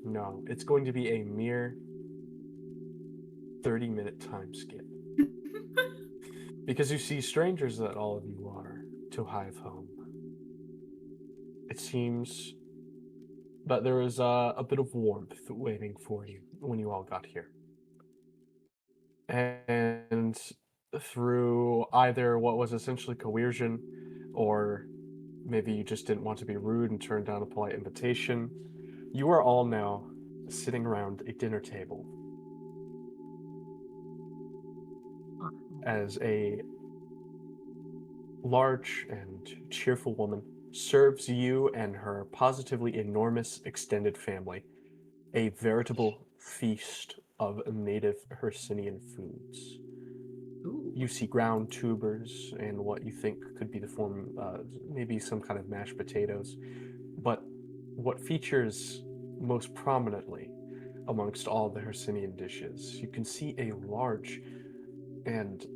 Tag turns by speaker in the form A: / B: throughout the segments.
A: No, it's going to be a mere 30-minute time skip. Because you see, strangers that all of you are to Hive Home, it seems that there is a bit of warmth waiting for you when you all got here. And through either what was essentially coercion, or maybe you just didn't want to be rude and turned down a polite invitation, you are all now sitting around a dinner table as a large and cheerful woman serves you and her positively enormous extended family a veritable feast of native Hercynian foods.
B: Ooh.
A: You see ground tubers and what you think could be the form, maybe some kind of mashed potatoes. But what features most prominently amongst all the Hercynian dishes, you can see a large and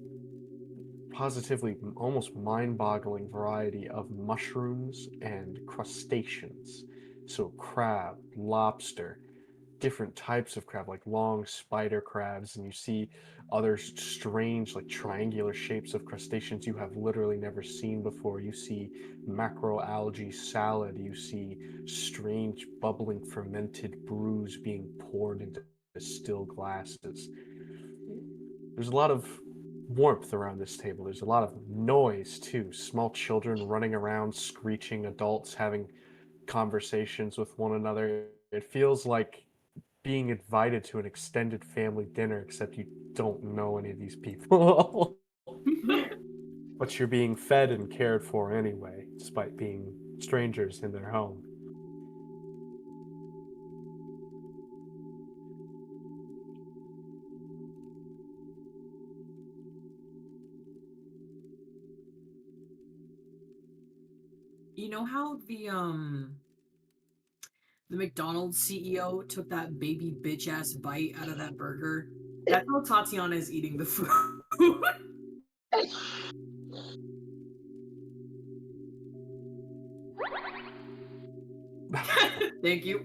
A: positively almost mind-boggling variety of mushrooms and crustaceans. So crab, lobster, different types of crab, like long spider crabs, and you see other strange, like triangular shapes of crustaceans you have literally never seen before. You see macroalgae salad, you see strange bubbling fermented brews being poured into still glasses. There's a lot of warmth around this table. There's a lot of noise too. Small children running around, screeching, adults having conversations with one another. It feels like being invited to an extended family dinner, except you don't know any of these people. But you're being fed and cared for anyway, despite being strangers in their home.
B: You know how the McDonald's CEO took that baby bitch ass bite out of that burger? That's how Tatyana is eating the food. Thank you.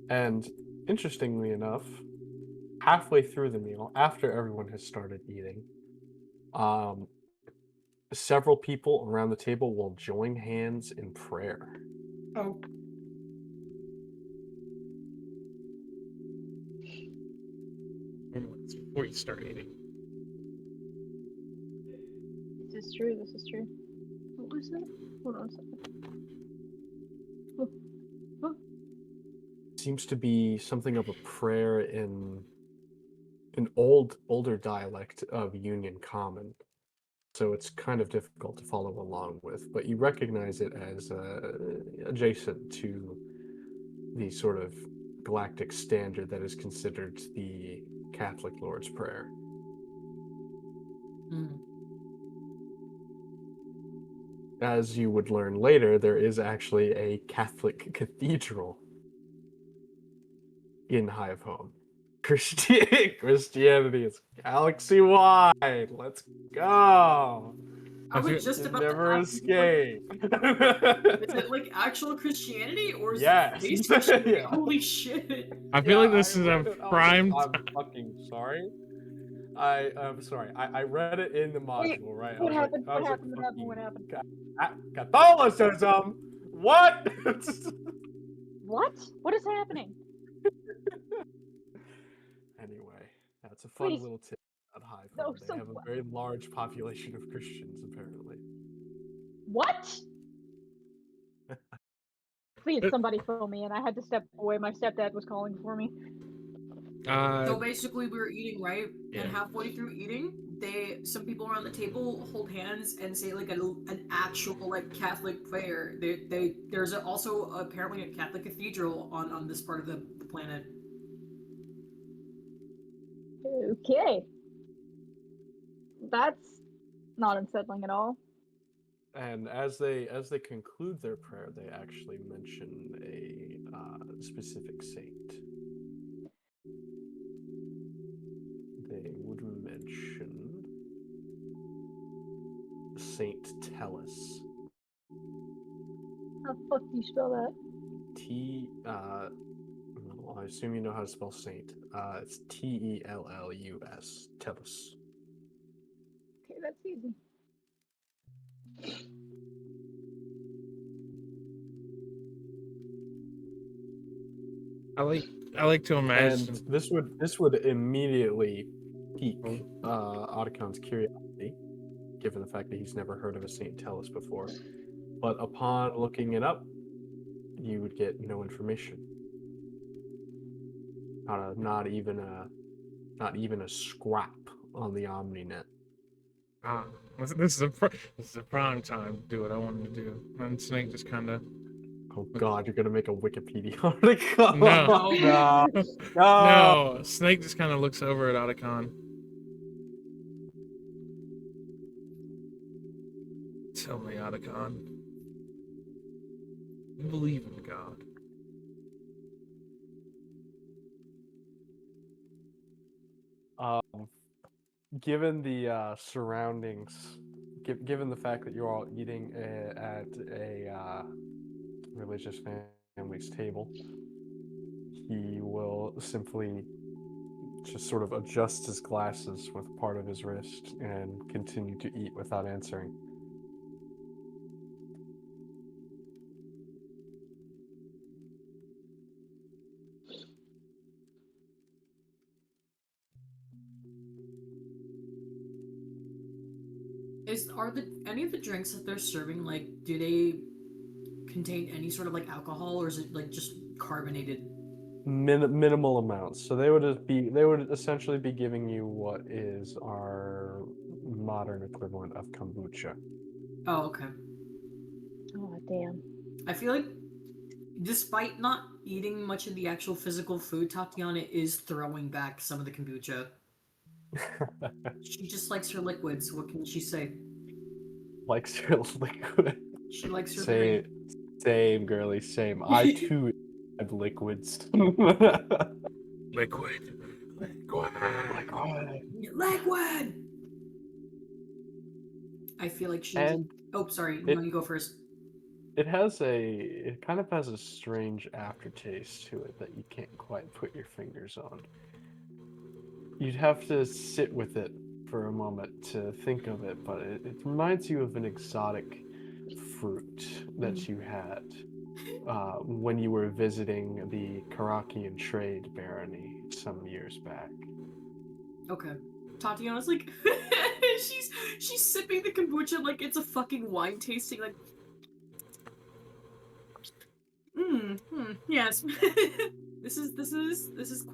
A: And interestingly enough, halfway through the meal, after everyone has started eating, um, several people around the table will join hands in prayer.
B: Oh.
A: Before you start eating.
C: This is true. This is true. What was that? Hold on a second. Oh, oh.
A: Seems to be something of a prayer in an older dialect of Union Common, so it's kind of difficult to follow along with, but you recognize it as adjacent to the sort of galactic standard that is considered the Catholic Lord's Prayer.
B: Mm.
A: As you would learn later, there is actually a Catholic cathedral in Hive Home. Christianity is galaxy-wide. Let's go.
B: I was just
A: You
B: about to
A: never
B: ask,
A: escape.
B: is it like actual Christianity or is it
A: Yes.
B: face Christianity?
A: Yeah.
B: Holy shit.
D: I feel like this
A: I
D: is a
A: read it.
D: prime.
A: I'm fucking sorry. I'm sorry. I read it in the
C: Wait,
A: module, right?
C: what happened?
A: I
C: What
A: was like,
C: happened? What happened?
A: fucking
C: What happened?
A: Catholicism. What?
C: What? What is happening?
A: Anyway, that's a fun
C: Please.
A: little tip about Hive
C: No,
A: Home. They
C: so
A: have a very large population of Christians, apparently.
C: what? Please, somebody fill me in. I had to step away. My stepdad was calling for me.
B: So basically we were eating, right?
A: Yeah.
B: And halfway through eating, some people around the table hold hands and say like an actual like Catholic prayer. There's also apparently a Catholic cathedral on this part of the planet.
C: Okay. That's not unsettling at all.
A: And as they conclude their prayer, they actually mention a specific saint. They would mention Saint Tellus.
C: How the fuck do you spell that?
A: Well, I assume you know how to spell saint. It's Tellus. Tellus.
C: Okay, that's easy.
D: I like to imagine.
A: And this would immediately pique Otacon's curiosity, given the fact that he's never heard of a Saint Tellus before. But upon looking it up, you would get no information. Not even a scrap on the OmniNet.
D: This is a prime time to do what I wanted to do. And Snake just kind of.
A: Oh God, you're gonna make a Wikipedia article?
D: No.
A: no, no.
D: No, Snake just kind of looks over at Otacon. Tell me, Otacon. You believe in God?
A: Given the surroundings, given the fact that you're all eating at a religious family's table, he will simply just sort of adjust his glasses with part of his wrist and continue to eat without answering.
B: Are any of the drinks that they're serving, like, do they contain any sort of like alcohol, or is it like just carbonated?
A: Minimal amounts. So they would essentially be giving you what is our modern equivalent of kombucha.
B: Oh, okay.
C: Oh, damn.
B: I feel like, despite not eating much of the actual physical food, Tatyana is throwing back some of the kombucha. She just likes her liquids. What can she say?
A: Likes her liquid.
B: She likes her
A: Same, girly, same. I too have liquids.
D: Liquid.
B: Liquid! I feel like she's... Oh, sorry. No, you go first.
A: It kind of has a strange aftertaste to it that you can't quite put your fingers on. You'd have to sit with it for a moment to think of it, but it reminds you of an exotic fruit that you had when you were visiting the Karakian trade barony some years back.
B: Okay. Tatyana's like, she's sipping the kombucha like it's a fucking wine tasting, like, yes. This is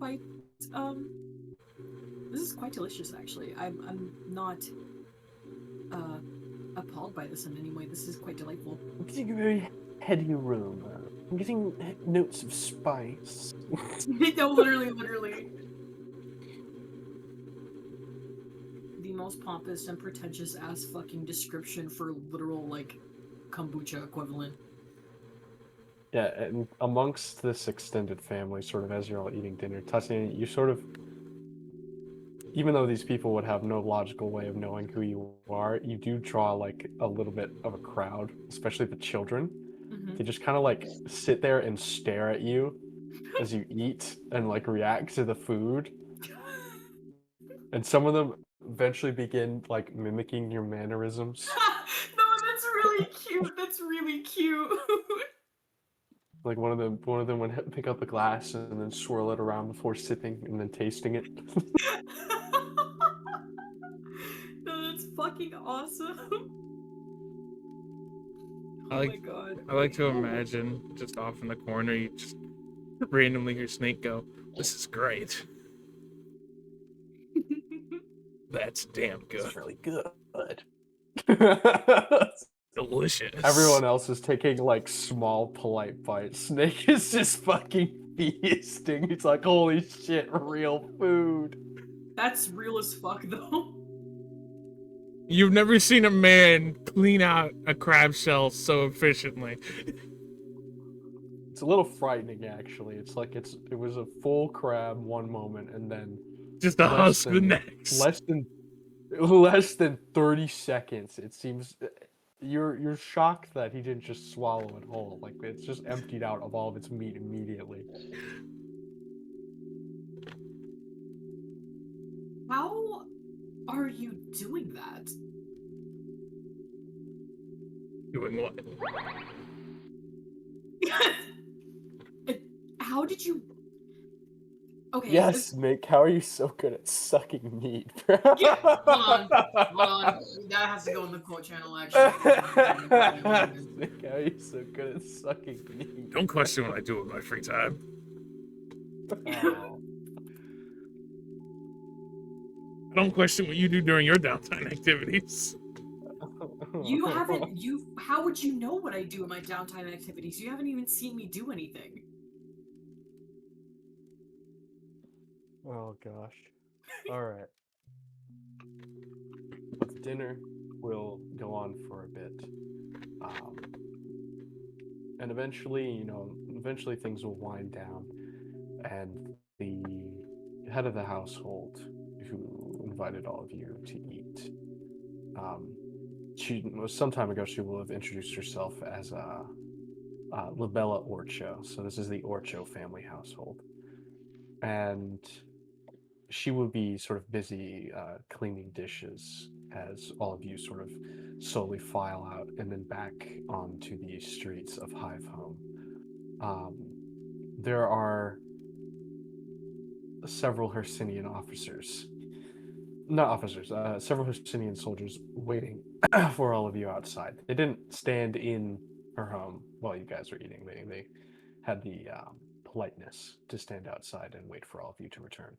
B: quite delicious, actually. I'm not appalled by this in any way. This is quite delightful.
A: I'm getting a very heady aroma. I'm getting notes of spice.
B: No, literally. The most pompous and pretentious ass fucking description for literal, like, kombucha equivalent.
A: Yeah, and amongst this extended family, sort of as you're all eating dinner, Tatyana, you sort of, even though these people would have no logical way of knowing who you are, you do draw like a little bit of a crowd, especially the children.
B: Mm-hmm.
A: They just kind of like sit there and stare at you as you eat and like react to the food. And some of them eventually begin like mimicking your mannerisms.
B: No, that's really cute. That's really cute.
A: Like one of them would pick up a glass and then swirl it around before sipping and then tasting it.
B: No, that's fucking awesome.
D: I
B: My god.
D: like to imagine just off in the corner, you just randomly hear Snake go, "This is great. That's damn good.
A: It's really good."
D: Delicious."
A: Everyone else is taking like small, polite bites. Snake is just fucking feasting. He's like, "Holy shit, real food."
B: That's real as fuck, though.
D: You've never seen a man clean out a crab shell so efficiently.
A: It's a little frightening, actually. It's like it was a full crab one moment, and then
D: Just a husk the next.
A: less than 30 seconds. It seems You're shocked that he didn't just swallow it whole. Like it's just emptied out of all of its meat immediately.
B: How are you doing that?
D: Doing what?
B: How did you? Okay.
A: Yes, Mick. How are you so good at sucking meat, bro?
B: Yeah, hold on. That has to go in the quote channel, actually.
A: Mick, how are you so good at sucking meat?
D: Don't question what I do with my free time.
A: Oh.
D: Don't question what you do during your downtime activities.
B: You haven't. How would you know what I do in my downtime activities? You haven't even seen me do anything.
A: Oh gosh. All right. But dinner will go on for a bit, and eventually things will wind down, and the head of the household, who invited all of you to eat, some time ago she will have introduced herself as Labella Orcho. So this is the Orcho family household, and she will be sort of busy cleaning dishes as all of you sort of slowly file out and then back onto the streets of Hive Home. There are several Hercynian officers, not officers, several Hercynian soldiers waiting for all of you outside. They didn't stand in her home while you guys were eating. They had the politeness to stand outside and wait for all of you to return.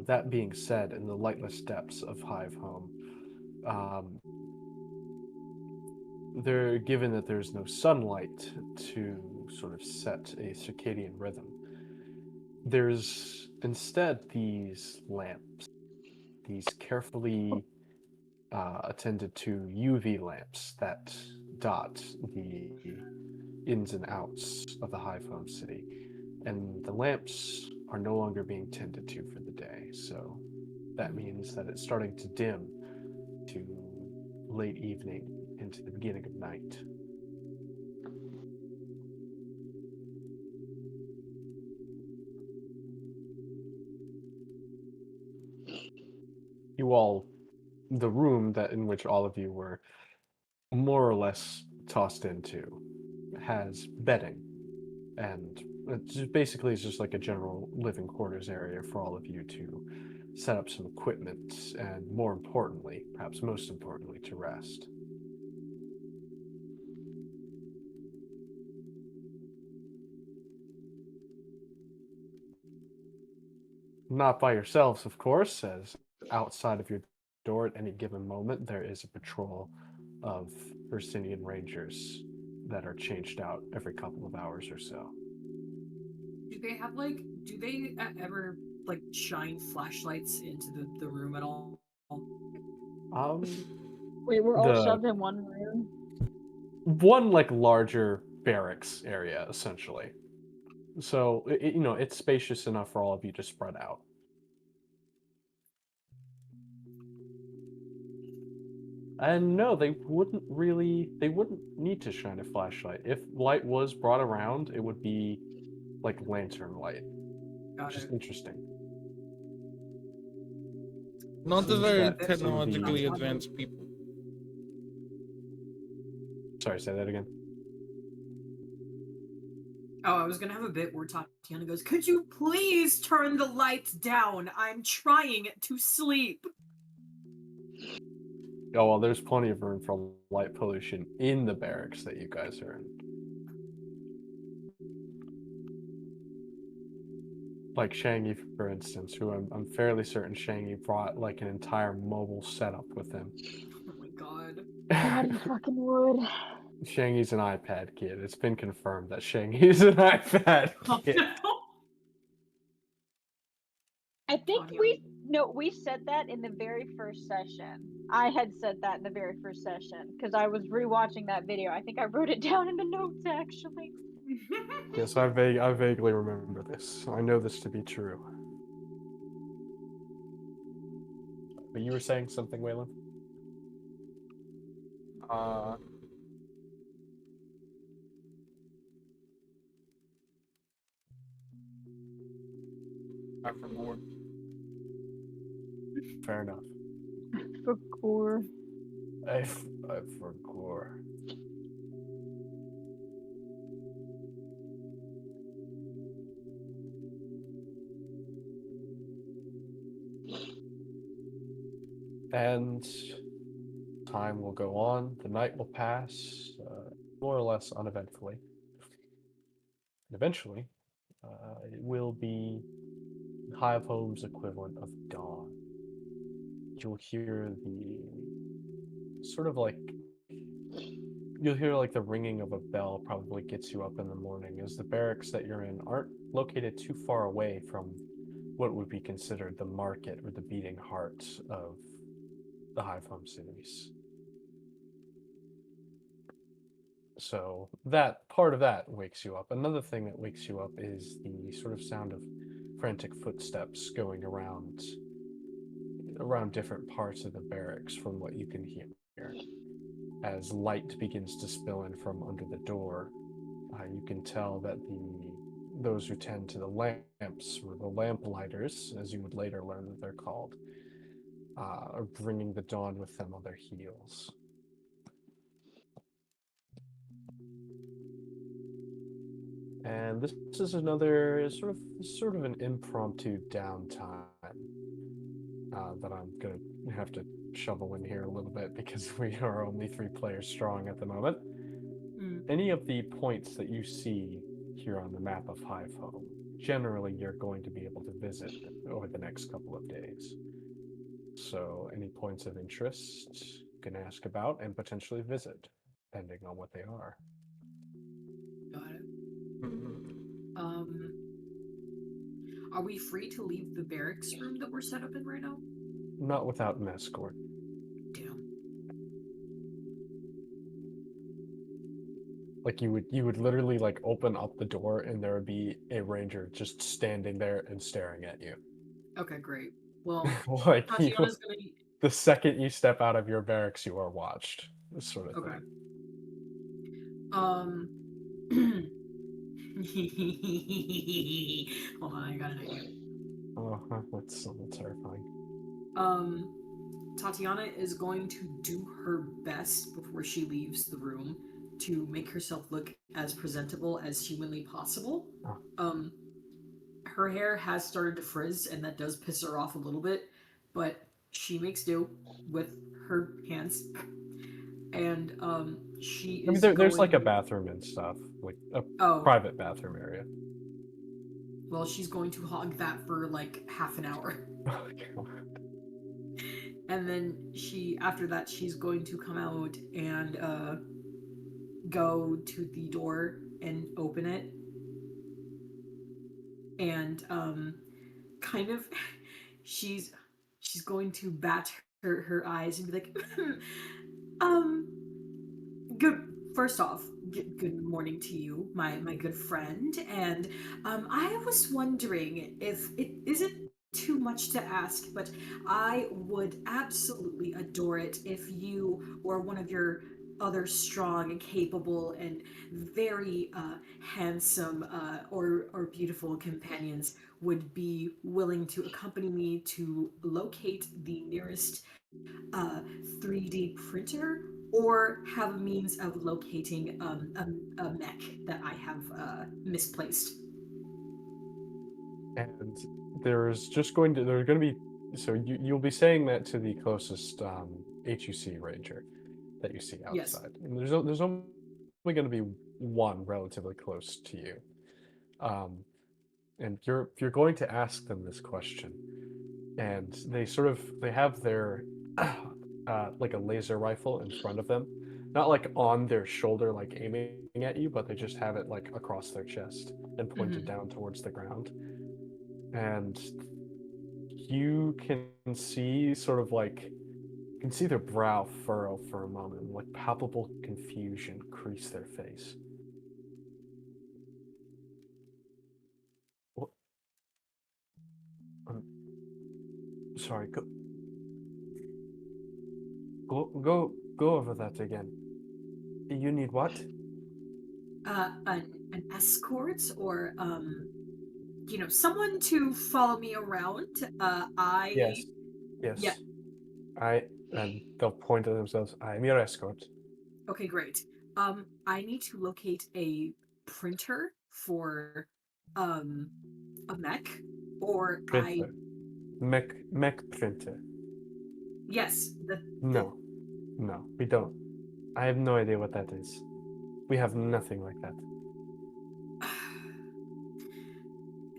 A: That being said, in the lightless depths of Hive Home, given that there's no sunlight to sort of set a circadian rhythm, there's instead these lamps, these carefully attended to UV lamps that dot the ins and outs of the Hive Home city. And the lamps are no longer being tended to for the day, so that means that it's starting to dim to late evening into the beginning of night. The room in which all of you were more or less tossed into has bedding, and it's just like a general living quarters area for all of you to set up some equipment and, more importantly, perhaps most importantly, to rest. Not by yourselves, of course, as outside of your door at any given moment there is a patrol of Hercynian Rangers that are changed out every couple of hours or so.
B: Do they ever shine flashlights into the room at all?
C: Wait, we're all shoved in one room?
A: One larger barracks area, essentially. So it's spacious enough for all of you to spread out. And no, they wouldn't need to shine a flashlight. If light was brought around, it would be like lantern light. Which is interesting.
D: Not the very
A: That
D: technologically advanced people.
A: Sorry, say that again.
B: Oh, I was gonna have a bit where Tatyana goes, "Could you please turn the lights down? I'm trying to sleep."
A: Oh, well, there's plenty of room for light pollution in the barracks that you guys are in. Like Shangy, for instance, who I'm fairly certain Shangy brought an entire mobile setup with him.
B: Oh my god.
C: God, he fucking would.
A: Shangy's an iPad kid. It's been confirmed that Shangy's an iPad kid.
C: I think we said that in the very first session. I had said that in the very first session because I was rewatching that video. I think I wrote it down in the notes actually.
A: Yes, I vaguely remember this. I know this to be true. But you were saying something, Weylyn?
D: Uh, I forgot.
A: Fair enough.
C: For core.
A: I forgot. And time will go on. The night will pass, more or less uneventfully. And eventually, it will be Hive Home's equivalent of dawn. You'll hear the sort of like you'll hear like the ringing of a bell probably gets you up in the morning, as the barracks that you're in aren't located too far away from what would be considered the market or the beating heart of the Hive Home cities. So that part of that wakes you up. Another thing that wakes you up is the sort of sound of frantic footsteps going around different parts of the barracks from what you can hear. As light begins to spill in from under the door, you can tell that those who tend to the lamps, or the lamplighters, as you would later learn that they're called, are bringing the dawn with them on their heels. And this is another sort of an impromptu downtime that I'm gonna have to shovel in here a little bit because we are only 3 players strong at the moment. Any of the points that you see here on the map of Hive Home, generally you're going to be able to visit over the next couple of days. So any points of interest you can ask about and potentially visit, depending on what they are.
B: Got it. Are we free to leave the barracks room that we're set up in right now?
A: Not without an escort.
B: Damn.
A: Like you would literally like open up the door and there would be a ranger just standing there and staring at you.
B: Okay, great. Well,
A: Like
B: Tatyana's gonna.
A: the second you step out of your barracks, you are watched. This sort of
B: Okay.
A: thing.
B: Hold on, I got an idea.
A: Oh, that's a little terrifying.
B: Tatyana is going to do her best before she leaves the room to make herself look as presentable as humanly possible.
A: Oh.
B: Her hair has started to frizz, and that does piss her off a little bit, but she makes do with her hands. And she is.
A: I mean, there's like a bathroom and stuff, like a private bathroom area.
B: Well, she's going to hog that for like half an hour. And then after that, she's going to come out and go to the door and open it. And kind of, she's going to bat her eyes and be like, First off, good morning to you, my good friend. And I was wondering if it isn't too much to ask, but I would absolutely adore it if you or one of your other strong and capable and very handsome or beautiful companions would be willing to accompany me to locate the nearest 3D printer or have a means of locating a mech that I have misplaced.
A: And there's going to be, so you'll be saying that to the closest HUC ranger that you see outside. Yes. And there's only going to be one relatively close to you. And you're going to ask them this question, and they have their like a laser rifle in front of them, not like on their shoulder, like aiming at you, but they just have it like across their chest and pointed down towards the ground. And you can see their brow furrow for a moment, like palpable confusion crease their face. What? Sorry, Go over that again. You need what?
B: An escort or someone to follow me around.
A: Yes.
B: Yeah.
A: Yes. And they'll point at themselves. I'm your escort.
B: Okay, great. I need to locate a printer for um a mech, or
A: Printer. Mech printer.
B: yes, the
A: No. No, we don't. I have no idea what that is. We have nothing like that.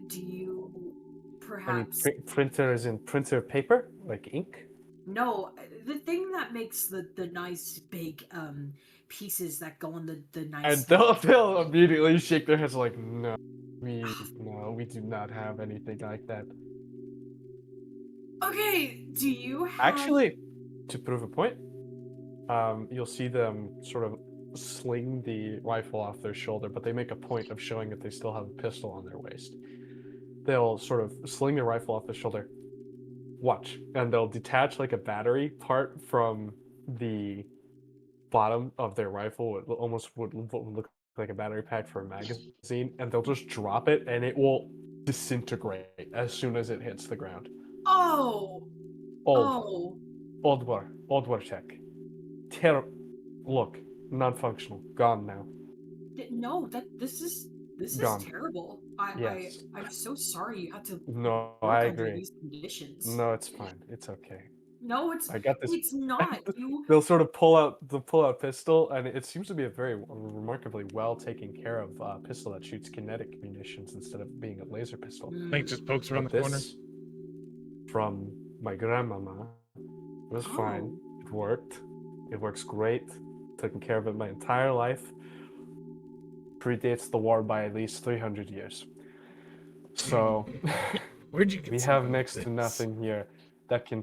B: do you
A: Any
B: perhaps
A: printer is in printer paper, like ink.
B: no, the thing that makes the nice big pieces that go on the
A: And
B: nice
A: they'll immediately shake their heads like, we do not have anything like that.
B: Okay, do you have
A: Actually, to prove a point, you'll see them sort of sling the rifle off their shoulder, but they make a point of showing that they still have a pistol on their waist. They'll sort of sling their rifle off their shoulder. Watch, and they'll detach like a battery part from the bottom of their rifle. It almost would look like a battery pack for a magazine, and they'll just drop it, and it will disintegrate as soon as it hits the ground.
B: oh
A: Old,
B: oh
A: old war tech. Look, non-functional, gone now,
B: no, this is
A: gone.
B: terrible. I'm
A: Yes.
B: so sorry you had to
A: No, I
B: work under
A: agree.
B: these conditions.
A: No, it's fine. It's okay.
B: No,
A: I got this.
B: it's not. You
A: They'll sort of pull out pistol, and it seems to be a very remarkably well taken care of pistol that shoots kinetic munitions instead of being a laser pistol.
D: Like just pokes around
A: But
D: the corner.
A: this, from my grandmama, was fine.
B: Oh.
A: It worked. It works great. Taken care of it my entire life. Predates the war by at least 300 years. So
D: Where'd you get
A: we
D: something
A: have
D: like
A: next to
D: this?
A: nothing here that can.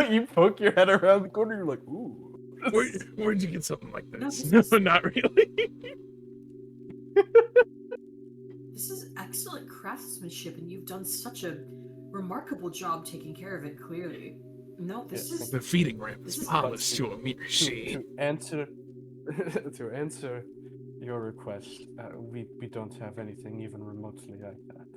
A: You poke your head around the corner. You're like, ooh.
D: Where'd you get something like
B: No,
D: this?
B: this
D: No,
B: is-
D: not really.
B: This is excellent craftsmanship, and you've done such a remarkable job taking care of it, clearly. No, this
A: Yes.
B: is
D: The feeding ramp
B: This
D: is
B: is
D: polished to a mere
A: to
D: shade.
A: answer to answer your request, we don't have anything even remotely like that.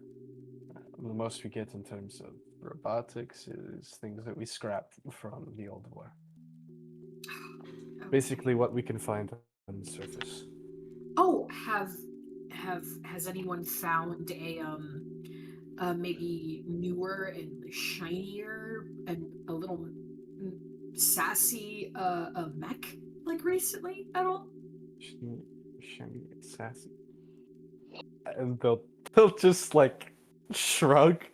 A: The most we get in terms of robotics is things that we scrap from the old war.
B: okay.
A: Basically, what we can find on the surface.
B: Oh, has anyone found a maybe newer and shinier and a little sassy a mech like recently at all?
A: Shiny, sassy, and they'll just like shrug.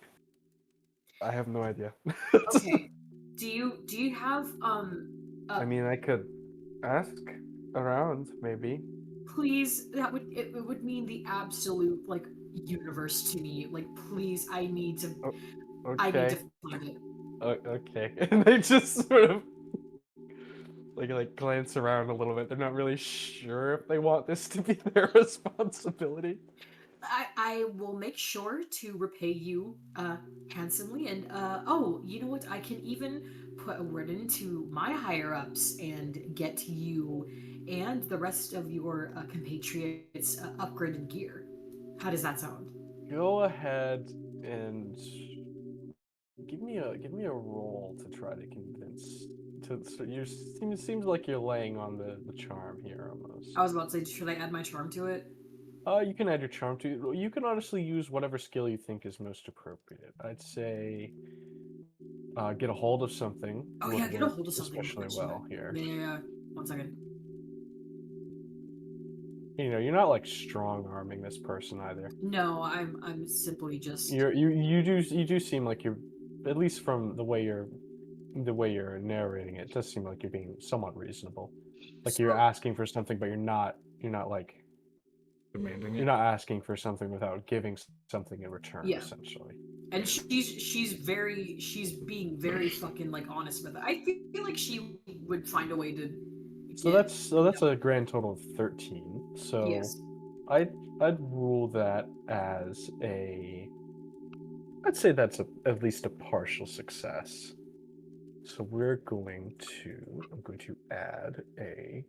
A: I have no idea.
B: Okay. Do you have
A: I mean, I could ask around, maybe.
B: please, it would mean the absolute like universe to me. Like please, I need to
A: Okay.
B: find it.
A: Okay. And they just sort of like glance around a little bit. They're not really sure if they want this to be their responsibility.
B: I will make sure to repay you handsomely, and oh, you know what, I can even put a word into my higher ups and get you and the rest of your compatriots upgraded gear. How does that sound?
A: Go ahead and give me a roll to try to convince. Seems like you're laying on the charm here almost.
B: I was about to say, should I add my charm to it?
A: You can add your charm to. You can honestly use whatever skill you think is most appropriate. I'd say, get a hold of something.
B: Oh
A: would
B: yeah, get a
A: work
B: hold of something.
A: especially well here.
B: Yeah. 1 second.
A: You know, you're not like strong arming this person either.
B: No, I'm simply just.
A: You do seem like you're, at least from the way you're narrating it, it does seem like you're being somewhat reasonable. Like you're asking for something, but you're not like
D: Demanding
A: you're
D: it.
A: not asking for something without giving something in return,
B: Yeah.
A: essentially.
B: And she's being very fucking like honest with it. I feel like she would find a way to.
A: So that's a grand total of 13. So
B: Yes.
A: I'd rule that as I'd say that's at least a partial success. So I'm going to add a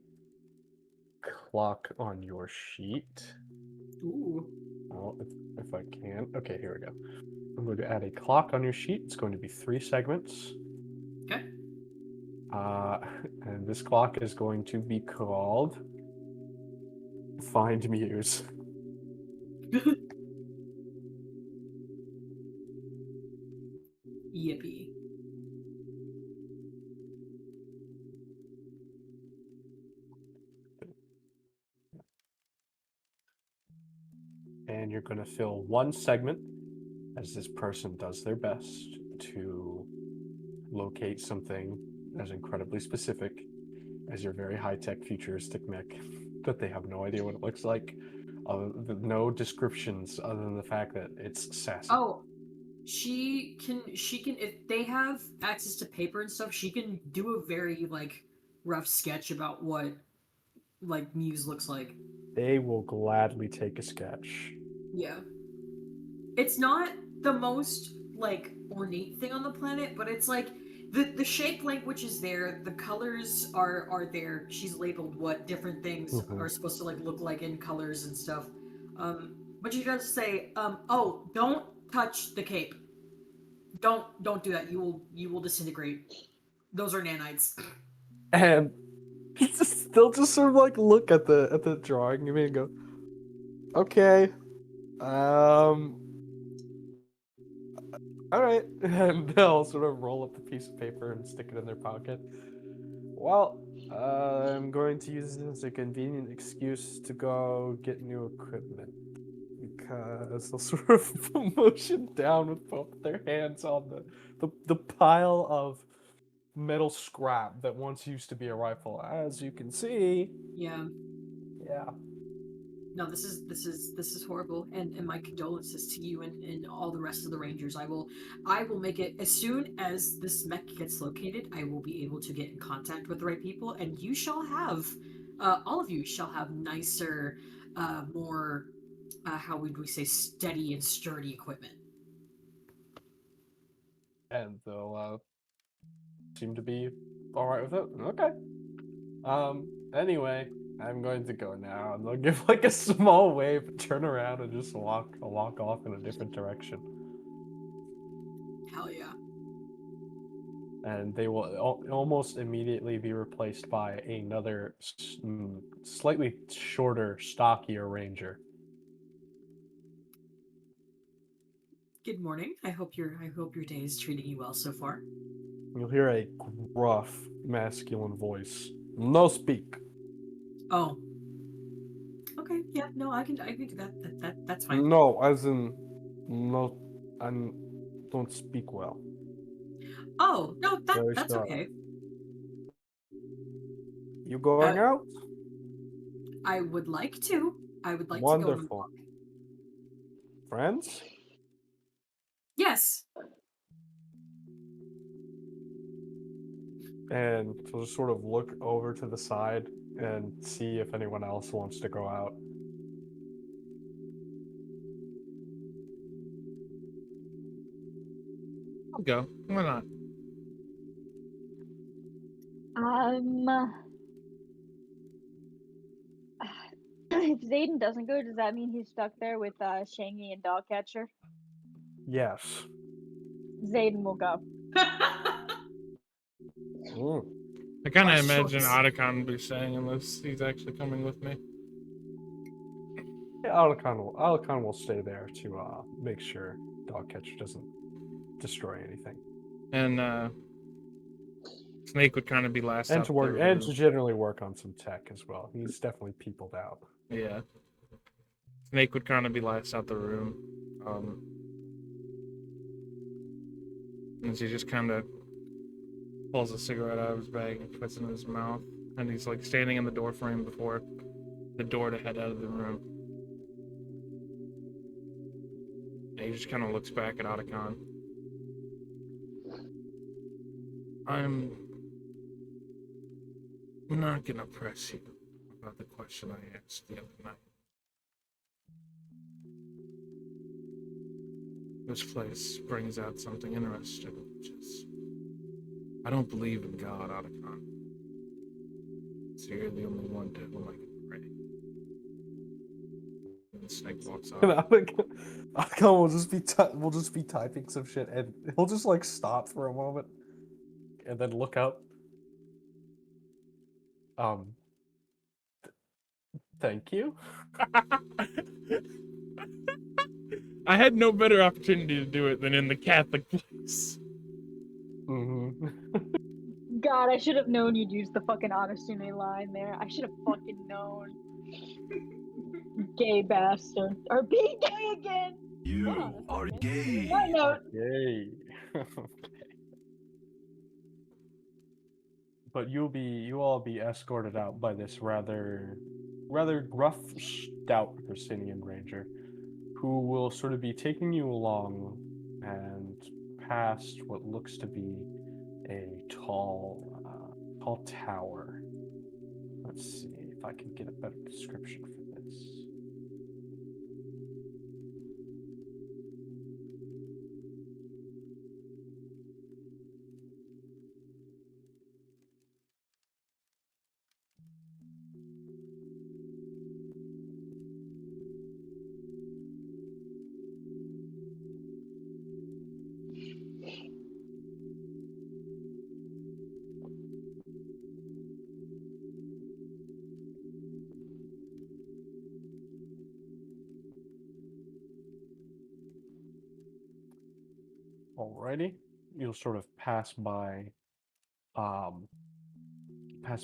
A: clock on your sheet.
B: Ooh.
A: Well, if I can. Okay, here we go. I'm going to add a clock on your sheet. It's going to be 3 segments.
B: Okay.
A: And this clock is going to be called Find Muse.
B: Yippee.
A: And you're going to fill 1 segment as this person does their best to locate something as incredibly specific as your very high-tech futuristic mech that they have no idea what it looks like. No descriptions other than the fact that it's sassy.
B: Oh, she can if they have access to paper and stuff, she can do a very like rough sketch about what like Muse looks like.
A: They will gladly take a sketch.
B: Yeah. It's not the most like ornate thing on the planet, but it's like the shape language is there, the colors are there. She's labeled what different things are supposed to like look like in colors and stuff. But she does say, oh, don't touch the cape. Don't do that. You will disintegrate. Those are nanites.
A: And they'll just sort of like look at the drawing and go, okay, all right, and they'll sort of roll up the piece of paper and stick it in their pocket. Well, I'm going to use this as a convenient excuse to go get new equipment, because they'll sort of motion down with both their hands on the pile of metal scrap that once used to be a rifle. As you can see,
B: Yeah.
A: yeah.
B: No, this is horrible, and my condolences to you and all the rest of the Rangers. I will make it as soon as this mech gets located. I will be able to get in contact with the right people, and you shall have, all of you shall have nicer, more, how would we say, steady and sturdy equipment.
A: And they'll seem to be all right with it. Okay. Anyway, I'm going to go now, and they'll give like a small wave, turn around, and just walk off in a different direction.
B: Hell yeah.
A: And they will almost immediately be replaced by another slightly shorter, stockier ranger.
B: Good morning. I hope your day is treating you well so far.
A: You'll hear a gruff, masculine voice. No speak.
B: Oh. Okay. Yeah. No, I can do that. That's fine.
A: No, as in no, I don't speak well.
B: Oh no, that's
A: sorry.
B: okay.
A: You going out?
B: I would like to. I would like to go on a
A: Wonderful.
B: walk.
A: Friends?
B: Yes.
A: And she'll just sort of look over to the side and see if anyone else wants to go out.
D: I'll go. Why not?
C: If Zayden doesn't go, does that mean he's stuck there with Shangy and Dogcatcher?
A: Yes.
C: Zayden will go.
D: I kind of
B: Wise
D: imagine
B: choice.
D: Otacon would be saying unless he's actually coming with me.
A: Yeah, Otacon will stay there to make sure Dogcatcher doesn't destroy anything.
D: And Snake would kind of be last
A: And
D: out
A: to work
D: the
A: and
D: room.
A: to generally work on some tech as well. He's definitely peopled out.
D: Yeah. Snake would kind of be last out the room. And she just kind of pulls a cigarette out of his bag and puts it in his mouth. And he's like standing in the door frame before the door to head out of the room. And he just kind of looks back at Otacon. I'm not gonna press you about the question I asked the other night. This place brings out something interesting, which is I don't believe in God, Otacon. So you're the only one to whom I can pray. And the snake walks off.
A: And Otacon will just be typing some shit, and he'll just like stop for a moment, and then look up. Thank you.
D: I had no better opportunity to do it than in the Catholic place.
A: Mm-hmm.
C: God, I should have known you'd use the fucking Onasume line there. I should have fucking known. Gay bastard. Or be gay again! Hold on a
E: are
C: second.
E: gay.
C: Side note.
A: Yay. But you'll all be escorted out by this rather gruff, stout Hercynian ranger, who will sort of be taking you along and past what looks to be a tall tower. Let's see if I can get a better description for this. Alrighty, you'll sort of pass by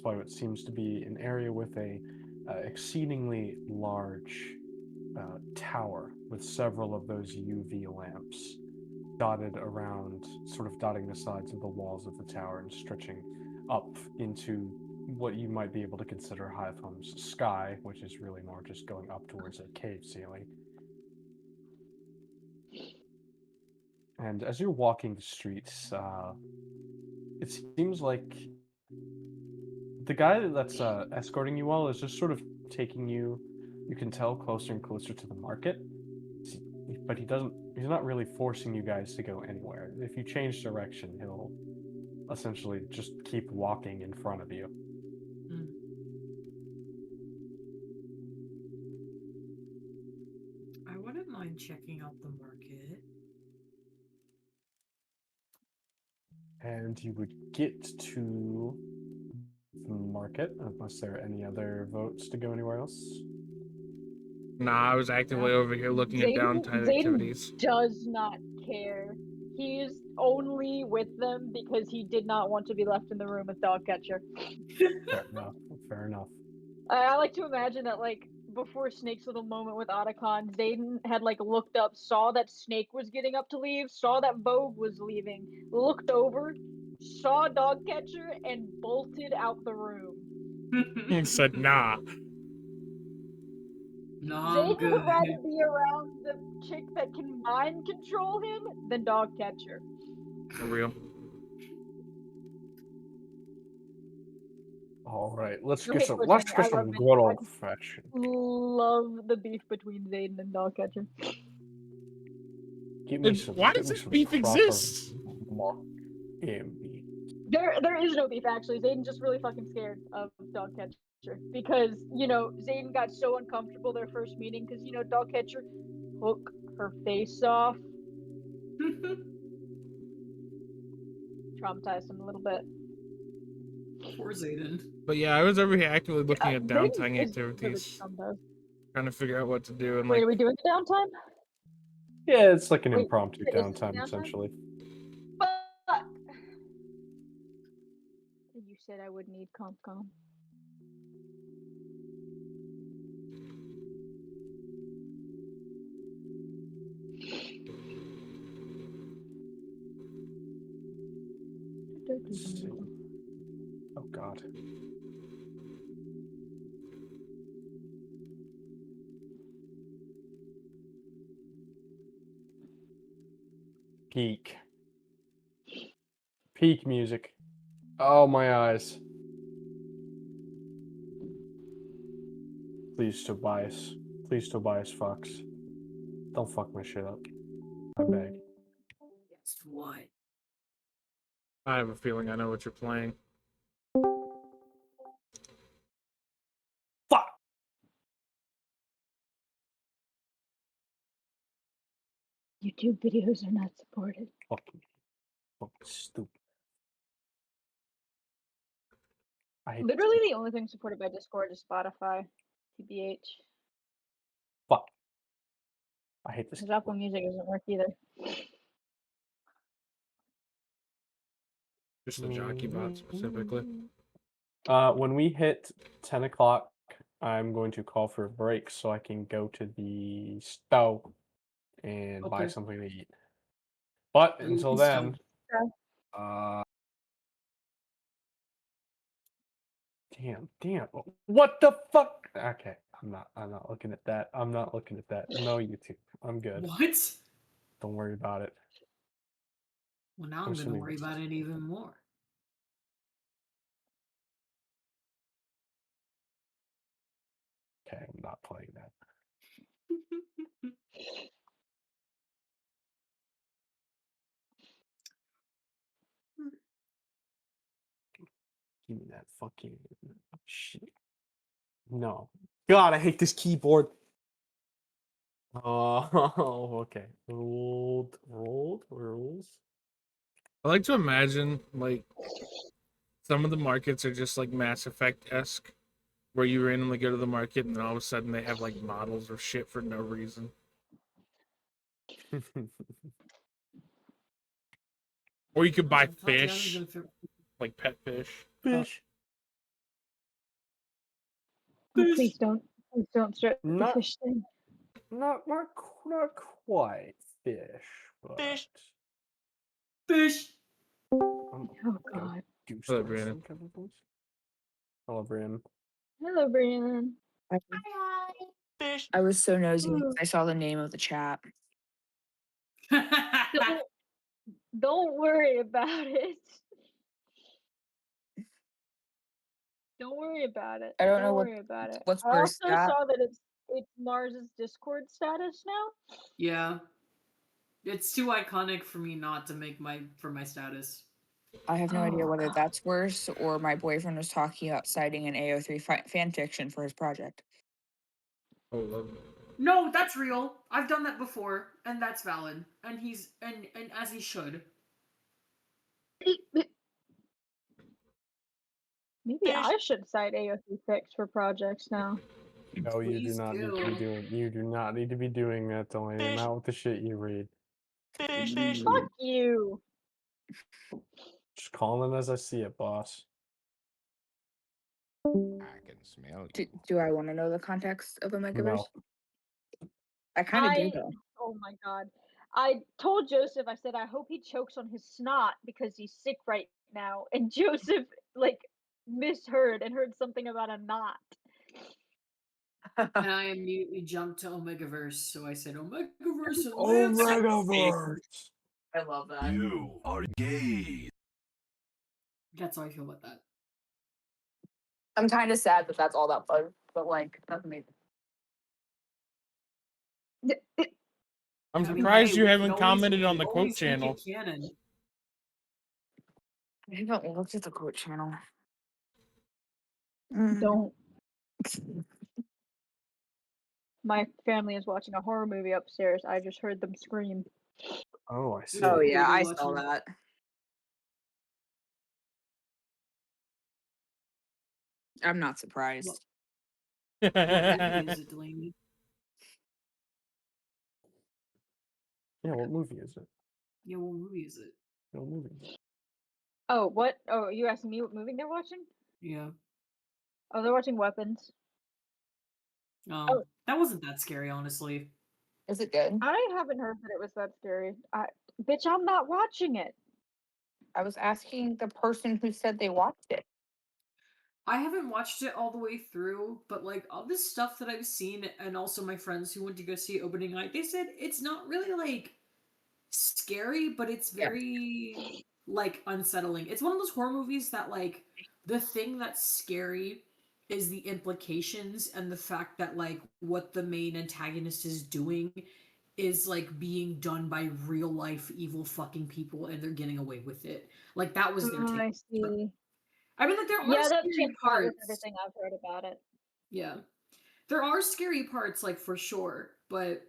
A: what seems to be an area with a exceedingly large tower with several of those UV lamps dotted around, sort of dotting the sides of the walls of the tower and stretching up into what you might be able to consider Hyatham's sky, which is really more just going up towards a cave ceiling. And as you're walking the streets, it seems like the guy that's escorting you all is just sort of taking you, you can tell, closer and closer to the market. But he's not really forcing you guys to go anywhere. If you change direction, he'll essentially just keep walking in front of you.
B: I wouldn't mind checking out the market.
A: And you would get to the market, unless there are any other votes to go anywhere else.
D: Nah, I was actively over here looking at downtime activities.
C: Does not care. He's only with them because he did not want to be left in the room with Dogcatcher.
A: Fair enough. Fair enough.
C: I like to imagine that, like, before Snake's little moment with Otacon, Zayden had, like, looked up, saw that Snake was getting up to leave, saw that Vogue was leaving, looked over, saw Dogcatcher, and bolted out the room.
D: He said, nah.
B: No, I'm
C: Zayden
B: good.
C: would rather be around the chick that can mind control him than Dogcatcher.
D: For real.
A: All right, let's
C: No
A: get
C: hate
A: some.
C: towards
A: Let's
C: Zayden.
A: get
C: I
A: some
C: love
A: good
C: it.
A: old fashioned.
C: Love the beef between Zayden and Dogcatcher.
D: Why does this beef exist?
C: There is no beef actually. Zayden's just really fucking scared of Dogcatcher because Zayden got so uncomfortable their first meeting because Dogcatcher took her face off, traumatized him a little bit.
B: Poor Zayden.
D: But yeah, I was over here actively looking at
C: Zayden
D: downtime
C: is
D: activities,
C: really traumatized.
D: trying to figure out what to do. And
C: Wait,
D: like,
C: are we doing the downtime?
A: Yeah, it's like an
C: Wait,
A: impromptu
C: is it
A: downtime,
C: downtime?
A: essentially.
C: Fuck! You said I would need CompCom.
A: Let's see. Oh God. Peak. Peak music. Oh, my eyes. Please, Tobias. Please, Tobias Fox. Don't fuck my shit up. I beg.
B: Guess what?
D: I have a feeling I know what you're playing.
A: Fuck!
C: YouTube videos are not supported.
A: Fucking stupid. I hate
C: Literally, the only thing supported by Discord is Spotify, TBH.
A: fuck. I hate this.
C: Because Apple Music doesn't work either.
D: Just the jockey bot specifically.
A: When we hit 10 o'clock, I'm going to call for a break so I can go to the stove and buy
B: Okay.
A: something to eat. But until then, damn, what the fuck? Okay, I'm not looking at that. I'm not looking at that. No YouTube. I'm good.
B: What?
A: Don't worry about it.
B: Well, now
A: I'm
B: I'm gonna
A: assuming
B: worry
A: this
B: about
A: is-
B: it even more.
A: Okay, I'm not playing that. Give me that fucking shit. No. God, I hate this keyboard. Oh, okay. Rules.
D: I like to imagine like some of the markets are just like Mass Effect-esque, where you randomly go to the market and then all of a sudden they have like models or shit for no reason. Or you could buy
B: Tatyana's
D: fish,
B: gonna
D: like pet fish.
A: Fish.
C: Oh,
B: Fish.
C: please don't start the
A: Not-
C: fish thing.
A: Not quite fish, but
B: Fish.
A: I'm
C: Oh God.
A: goose
D: Hello,
A: or
D: Brandon.
A: some kind of things. Hello, Brandon.
C: Hello, Brandon.
E: I was so nosy
C: Ooh.
E: because I saw the name of the chat.
C: Don't worry about it. Don't worry about it.
E: I don't know
C: worry about it.
E: what's
C: I
E: worse,
C: also
E: that
C: saw that it's Mars's Discord status now.
B: Yeah. It's too iconic for me not to make my status.
E: I have no idea
C: Oh,
E: whether
C: God.
E: that's worse or my boyfriend was talking about citing an AO3 fan fiction for his project.
D: Oh, lovely.
B: No, that's real. I've done that before, and that's valid. And he's and as he should.
C: Maybe I should cite AO3 fix for projects now.
A: No, you do
B: Please
A: not need to
B: do.
A: be doing. You do not need to be doing that, Delaney. Not with the shit you read.
C: Fuck you.
A: Just calling it as I see it, boss.
F: I can smell you.
E: Do I want to know the context of Omegaverse?
A: No.
E: I kind of do though.
C: Oh my God. I told Joseph, I said, I hope he chokes on his snot because he's sick right now. And Joseph, like, misheard and heard something about a knot.
B: And I immediately jumped to Omegaverse, so I said Omegaverse and
A: Oh,
B: landscape.
A: Omegaverse!
E: I love that.
F: You are gay.
B: That's how I feel about that.
E: I'm kind of sad that that's all that was, but like that's amazing.
D: I'm
B: I mean,
D: surprised
B: hey,
D: you
B: we
D: haven't
B: can
D: commented on
B: we
D: the
B: can
D: quote
B: always make it
D: channel.
B: canon.
E: I haven't looked at the quote channel.
C: Don't. My family is watching a horror movie upstairs. I just heard them scream.
A: Oh, I see.
E: Oh
B: What
E: yeah,
B: are
E: I
B: they
E: saw
B: watching?
E: that. I'm not surprised.
B: What movie is it, Delaney?
A: Yeah, what movie is it?
B: Yeah, what movie is it?
A: What movie is it?
C: Oh, what? Oh, you asking me what movie they're watching?
B: Yeah.
C: Oh, they're watching Weapons.
B: Oh, that wasn't that scary, honestly.
E: Is it good?
C: I haven't heard that it was that scary. Bitch, I'm not watching it.
E: I was asking the person who said they watched it.
B: I haven't watched it all the way through, but like all this stuff that I've seen, and also my friends who went to go see opening night, they said it's not really like scary, but it's
E: Yeah.
B: very like unsettling. It's one of those horror movies that like the thing that's scary is the implications and the fact that like what the main antagonist is doing is like being done by real life evil fucking people and they're getting away with it. Like that was their
C: Oh,
B: take.
C: I see.
B: I mean, like there are
C: Yeah, that
B: scary
C: checks out with
B: parts.
C: everything I've heard about it.
B: Yeah, there are scary parts, like for sure, but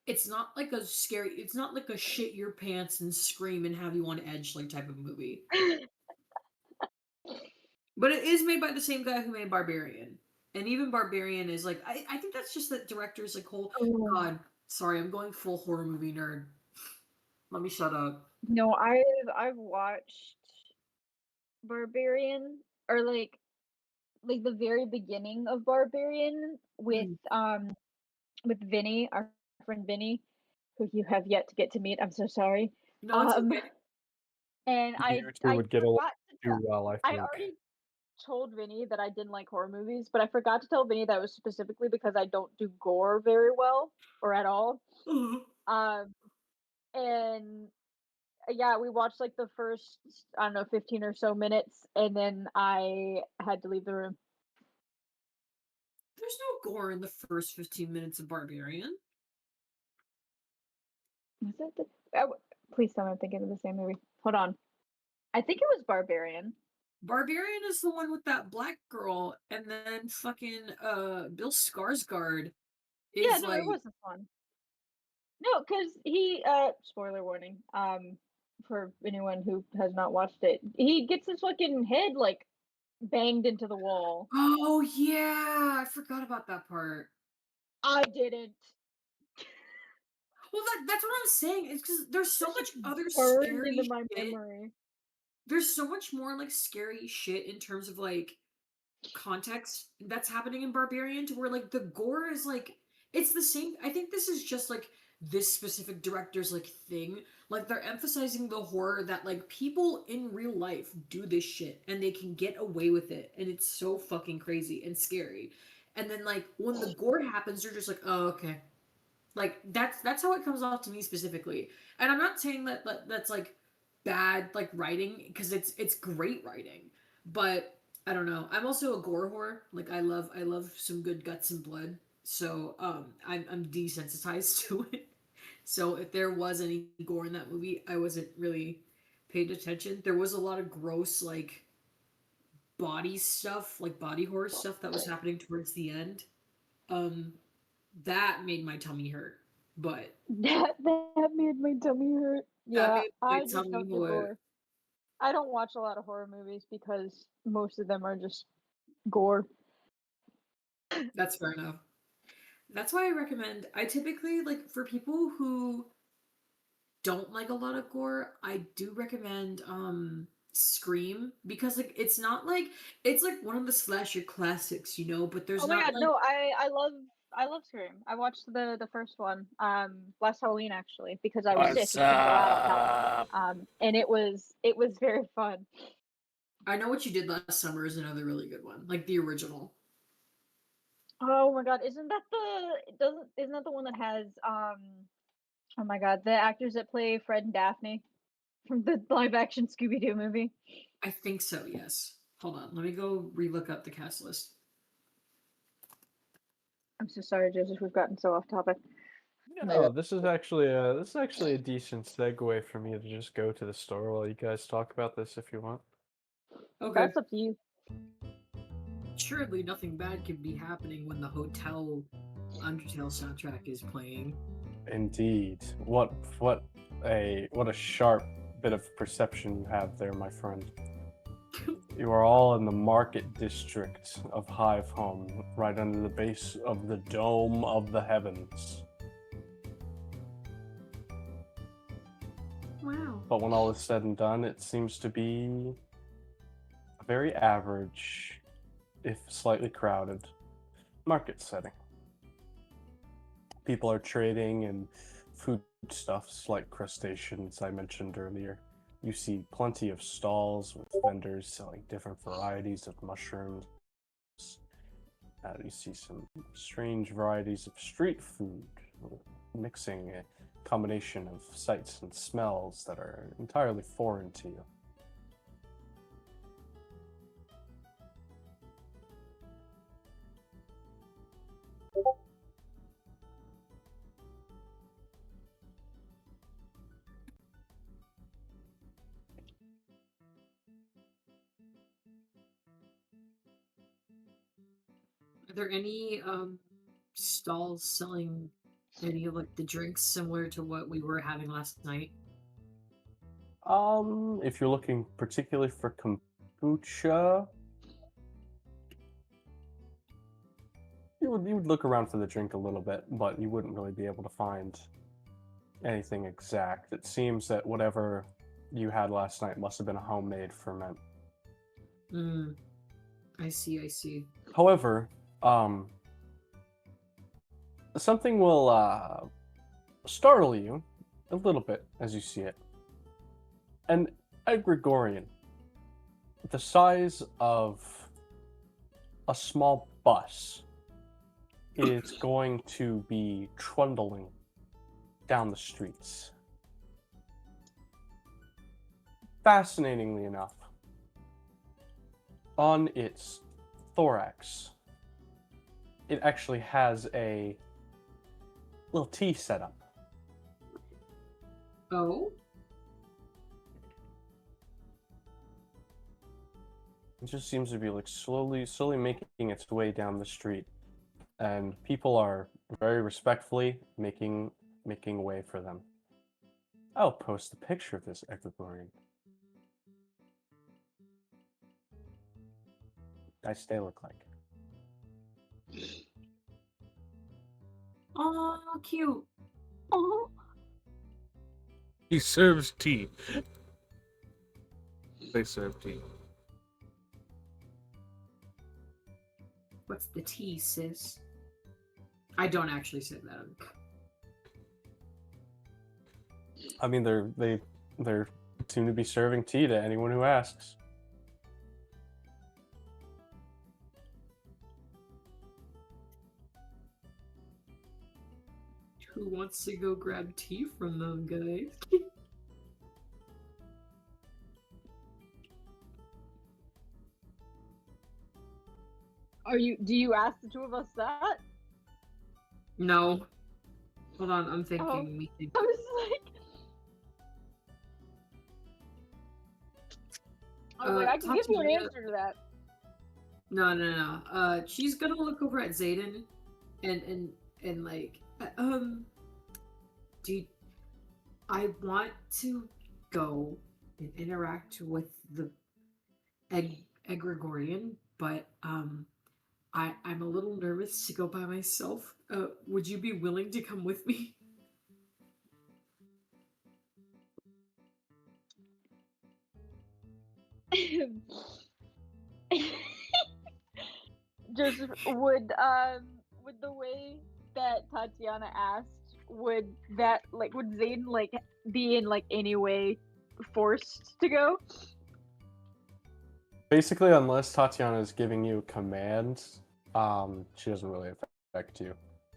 B: it's not like a scary. It's not like a shit your pants and scream and have you on edge like type of movie. But it is made by the same guy who made Barbarian. And even Barbarian is like I think that's just that director's like whole
C: Oh.
B: God, sorry, I'm going full horror movie nerd. Let me shut up.
C: No, I've watched Barbarian, or like the very beginning of Barbarian with Vinny, our friend Vinny, who you have yet to get to meet. I'm so sorry.
B: No, it's
C: Um
B: okay.
C: and
A: You two
C: I
A: would get along
C: forgot to
A: too well, I
C: I
A: think.
C: already told Vinny that I didn't like horror movies, but I forgot to tell Vinny that was specifically because I don't do gore very well or at all. Um and yeah, we watched like the first, I don't know, 15 or so minutes, and then I had to leave the room.
B: There's no gore in the first 15 minutes of Barbarian.
C: Was that the? Please tell me I'm thinking of the same movie. Hold on. I think it was Barbarian.
B: Barbarian is the one with that black girl, and then fucking Bill Skarsgård
C: Yeah,
B: is
C: no, it
B: like
C: was this one. No, because he spoiler warning, for anyone who has not watched it. He gets his fucking head like banged into the wall.
B: oh yeah, I forgot about that part.
C: I didn't.
B: Well, that's what I'm saying. It's because there's so
C: That shit
B: much other
C: burned into
B: scary
C: my
B: shit.
C: memory.
B: There's so much more like scary shit in terms of like context that's happening in Barbarian to where like the gore is like it's the same. I think this is just like this specific director's like thing. Like they're emphasizing the horror that like people in real life do this shit and they can get away with it and it's so fucking crazy and scary. And then like when the gore happens, you're just like, oh okay. Like that's how it comes off to me specifically. And I'm not saying that's like bad like writing because it's great writing. But I don't know. I'm also a gore whore. Like I love some good guts and blood. So I'm desensitized to it. So if there was any gore in that movie, I wasn't really paid attention. There was a lot of gross like body stuff, like body horror stuff that was happening towards the end. Um that made my tummy hurt. But
C: That made my tummy hurt.
B: that
C: Yeah,
B: made my
C: I just
B: tummy
C: don't do
B: hurt.
C: gore. I don't watch a lot of horror movies because most of them are just gore.
B: That's fair enough. That's why I recommend. I typically like for people who don't like a lot of gore, I do recommend Scream because like it's like one of the slasher classics, you know, but there's
C: Oh my
B: not
C: god,
B: like
C: no, I love Scream. I watched the first one last Halloween actually because I was sick
D: What's
C: and couldn't go out on Halloween.
D: up?
C: And it was very fun.
B: I Know What You Did Last Summer is another really good one, like the original.
C: Oh my god, isn't that the one that has oh my god, the actors that play Fred and Daphne from the live action Scooby Doo movie?
B: I think so, yes. Hold on, let me go relook up the cast list.
C: I'm so sorry, Joseph, we've gotten so off topic.
A: No, this is actually a decent segue for me to just go to the store while you guys talk about this if you want.
B: Okay.
C: That's up to you.
B: Surely nothing bad can be happening when the hotel Undertale soundtrack is playing.
A: Indeed. What a sharp bit of perception you have there, my friend. You are all in the market district of Hive Home, right under the base of the dome of the heavens.
B: Wow.
A: But when all is said and done, it seems to be a very average, if slightly crowded, market setting. People are trading in foodstuffs like crustaceans I mentioned earlier. You see plenty of stalls with vendors selling different varieties of mushrooms. You see some strange varieties of street food, mixing a combination of sights and smells that are entirely foreign to you.
B: Are there any stalls selling any of like the drinks similar to what we were having last night?
A: If you're looking particularly for kombucha, you would look around for the drink a little bit, but you wouldn't really be able to find anything exact. It seems that whatever you had last night must have been a homemade ferment.
B: Hmm. I see. I see.
A: However, something will startle you a little bit as you see it. An egregorian, the size of a small bus, is going to be trundling down the streets. Fascinatingly enough, on its thorax, it actually has a little T set up.
B: Oh.
A: It just seems to be like slowly making its way down the street, and people are very respectfully making way for them. I'll post a picture of this egregorian. Nice they look like.
B: Oh, cute.
C: Oh,
D: He serves tea. They serve tea.
B: What's the tea, sis? I don't actually say that.
A: I mean, they seem to be serving tea to anyone who asks.
B: Who wants to go grab tea from them, guys?
C: do you ask the two of us that?
B: No. Hold on, I'm thinking.
C: Oh.
B: Me think.
C: I was like, I can give you an
B: Tatyana-
C: answer to that.
B: No. She's gonna look over at Zayden and like, do I want to go and interact with the egregorian, but I'm a little nervous to go by myself. Would you be willing to come with me?
C: Just would the way that Tatyana asked, would Zayden like be in like any way forced to go?
A: Basically, unless Tatyana is giving you commands, she doesn't really affect you.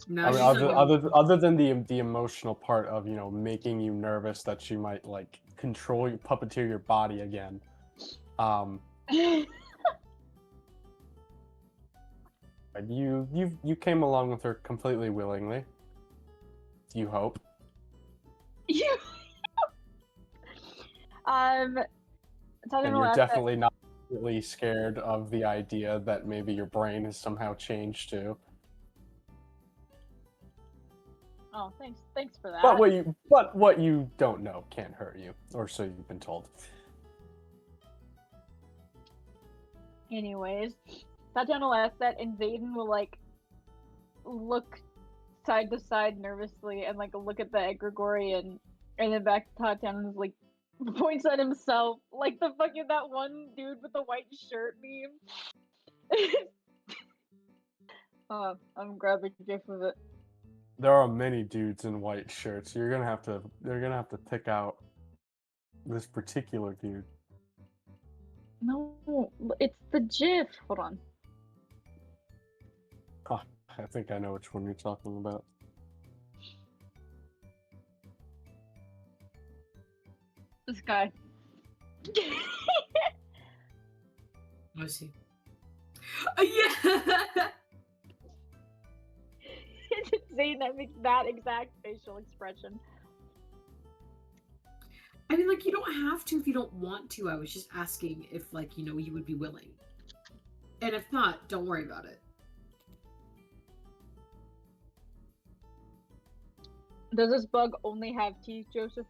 B: No,
A: I mean,
B: she's not gonna-
A: other than the emotional part of making you nervous that she might like control you, puppeteer your body again. But you came along with her completely willingly. You hope.
C: You.
A: And
C: Tatyana
A: you're
C: laughed
A: definitely not really scared of the idea that maybe your brain has somehow changed too.
C: Oh, thanks for that.
A: But what you don't know can't hurt you, or so you've been told.
C: Anyways, Tatyana laughs that, and Zayden will like look side to side nervously and like look at the egregorian, and then back to Tatyana and is like points at himself like the fucking that one dude with the white shirt meme. I'm grabbing a gif of it.
A: There are many dudes in white shirts. You're gonna have to pick out this particular dude.
C: No, it's the gif. Hold on.
A: Oh, I think I know which one you're talking about.
C: This guy.
B: Let's see. Yeah.
C: It's Zayden that makes that exact facial expression.
B: I mean, like, you don't have to if you don't want to. I was just asking if, like, you would be willing. And if not, don't worry about it.
C: Does this bug only have teeth, Joseph?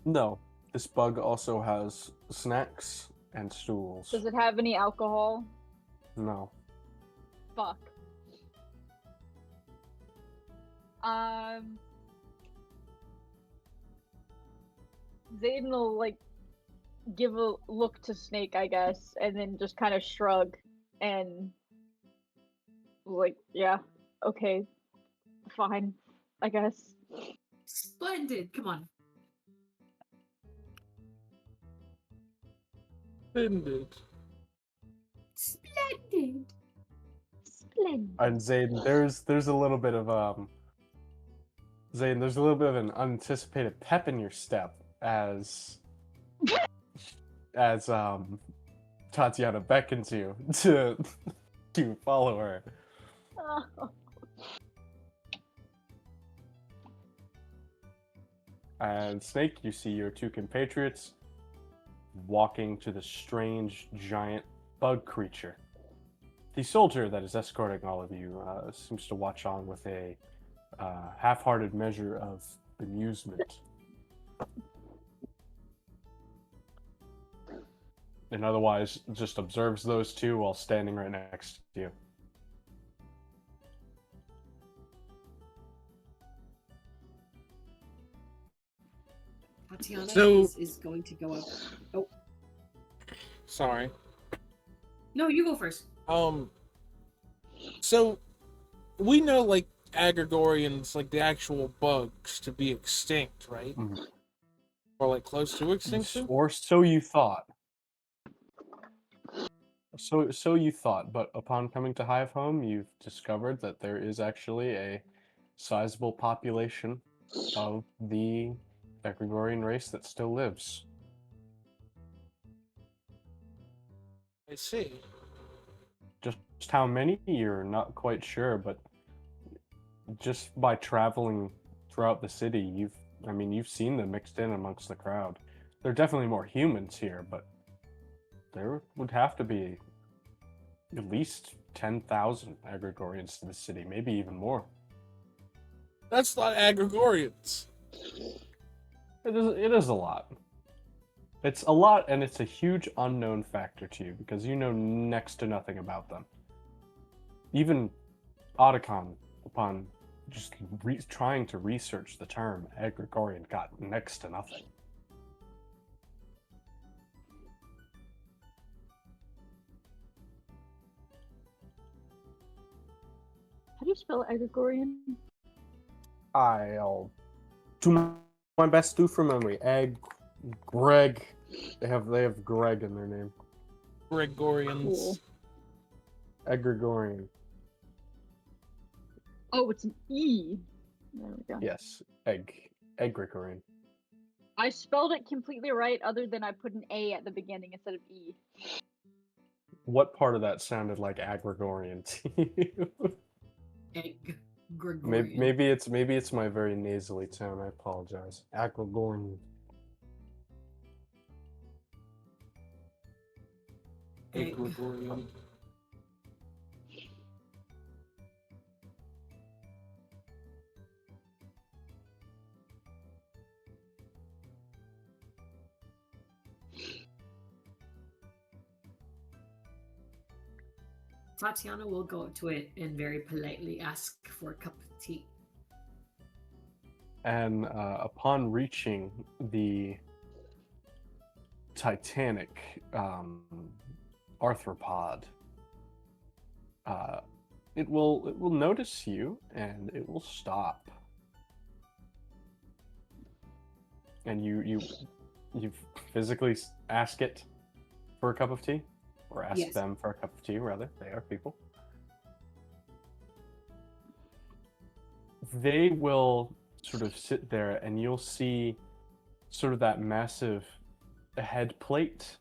A: No, this bug also has snacks and stools.
C: Does it have any alcohol?
A: No.
C: Fuck. Zayden will like give a look to Snake, I guess, and then just kind of shrug and like, yeah, okay, fine, I guess.
B: Splendid. Come on.
D: Splendid.
B: Splendid.
C: Splendid.
A: And Zayden, there's a little bit of Zayden, there's a little bit of an unanticipated pep in your step as Tatyana beckons you to follow her.
C: Oh.
A: And Snake, you see your two compatriots walking to the strange giant bug creature. The soldier that is escorting all of you seems to watch on with a half-hearted measure of amusement. And otherwise just observes those two while standing right next to you.
B: Tatyana
D: So-
B: is going to go up. Oh,
D: Sorry.
B: no, you go first.
D: So we know like Agrigorians, like the actual bugs, to be extinct, right?
A: Mhm.
D: Or like close to extinction.
A: Or so you thought. So you thought, but upon coming to Hive Home, you've discovered that there is actually a sizable population of the Agrigorian race that still lives.
D: I see.
A: Just how many, you're not quite sure, but just by traveling throughout the city, you've seen them mixed in amongst the crowd. There are definitely more humans here, but there would have to be at least 10,000 Agrigorians to the city, maybe even more.
D: That's not Agrigorians.
A: It is a lot. It's a lot, and it's a huge unknown factor to you because you know next to nothing about them. Even Otacon, upon just trying to research the term Agrigorian, got next to nothing.
C: How do you spell Agrigorian?
A: I'll do my best to do from memory. Greg. They have Greg in their name.
D: Gregorians.
C: Cool.
A: Agrigorian.
C: Oh, it's an E. There we go.
A: Yes, Agrigorian.
C: I spelled it completely right, other than I put an A at the beginning instead of E.
A: What part of that sounded like Agrigorian to you?
B: Egg. Gregorian.
A: Maybe it's my very nasally tone. I apologize. Agrigorian.
B: Egg.
D: Gregorian.
B: Tatyana will go up to it and very politely ask for a cup of tea.
A: And upon reaching the Titanic arthropod, it will notice you and it will stop. And you physically ask it for a cup of tea, or ask
B: Yes.
A: them for a cup of tea. Rather, they are people. They will sort of sit there, and you'll see sort of that massive head plate,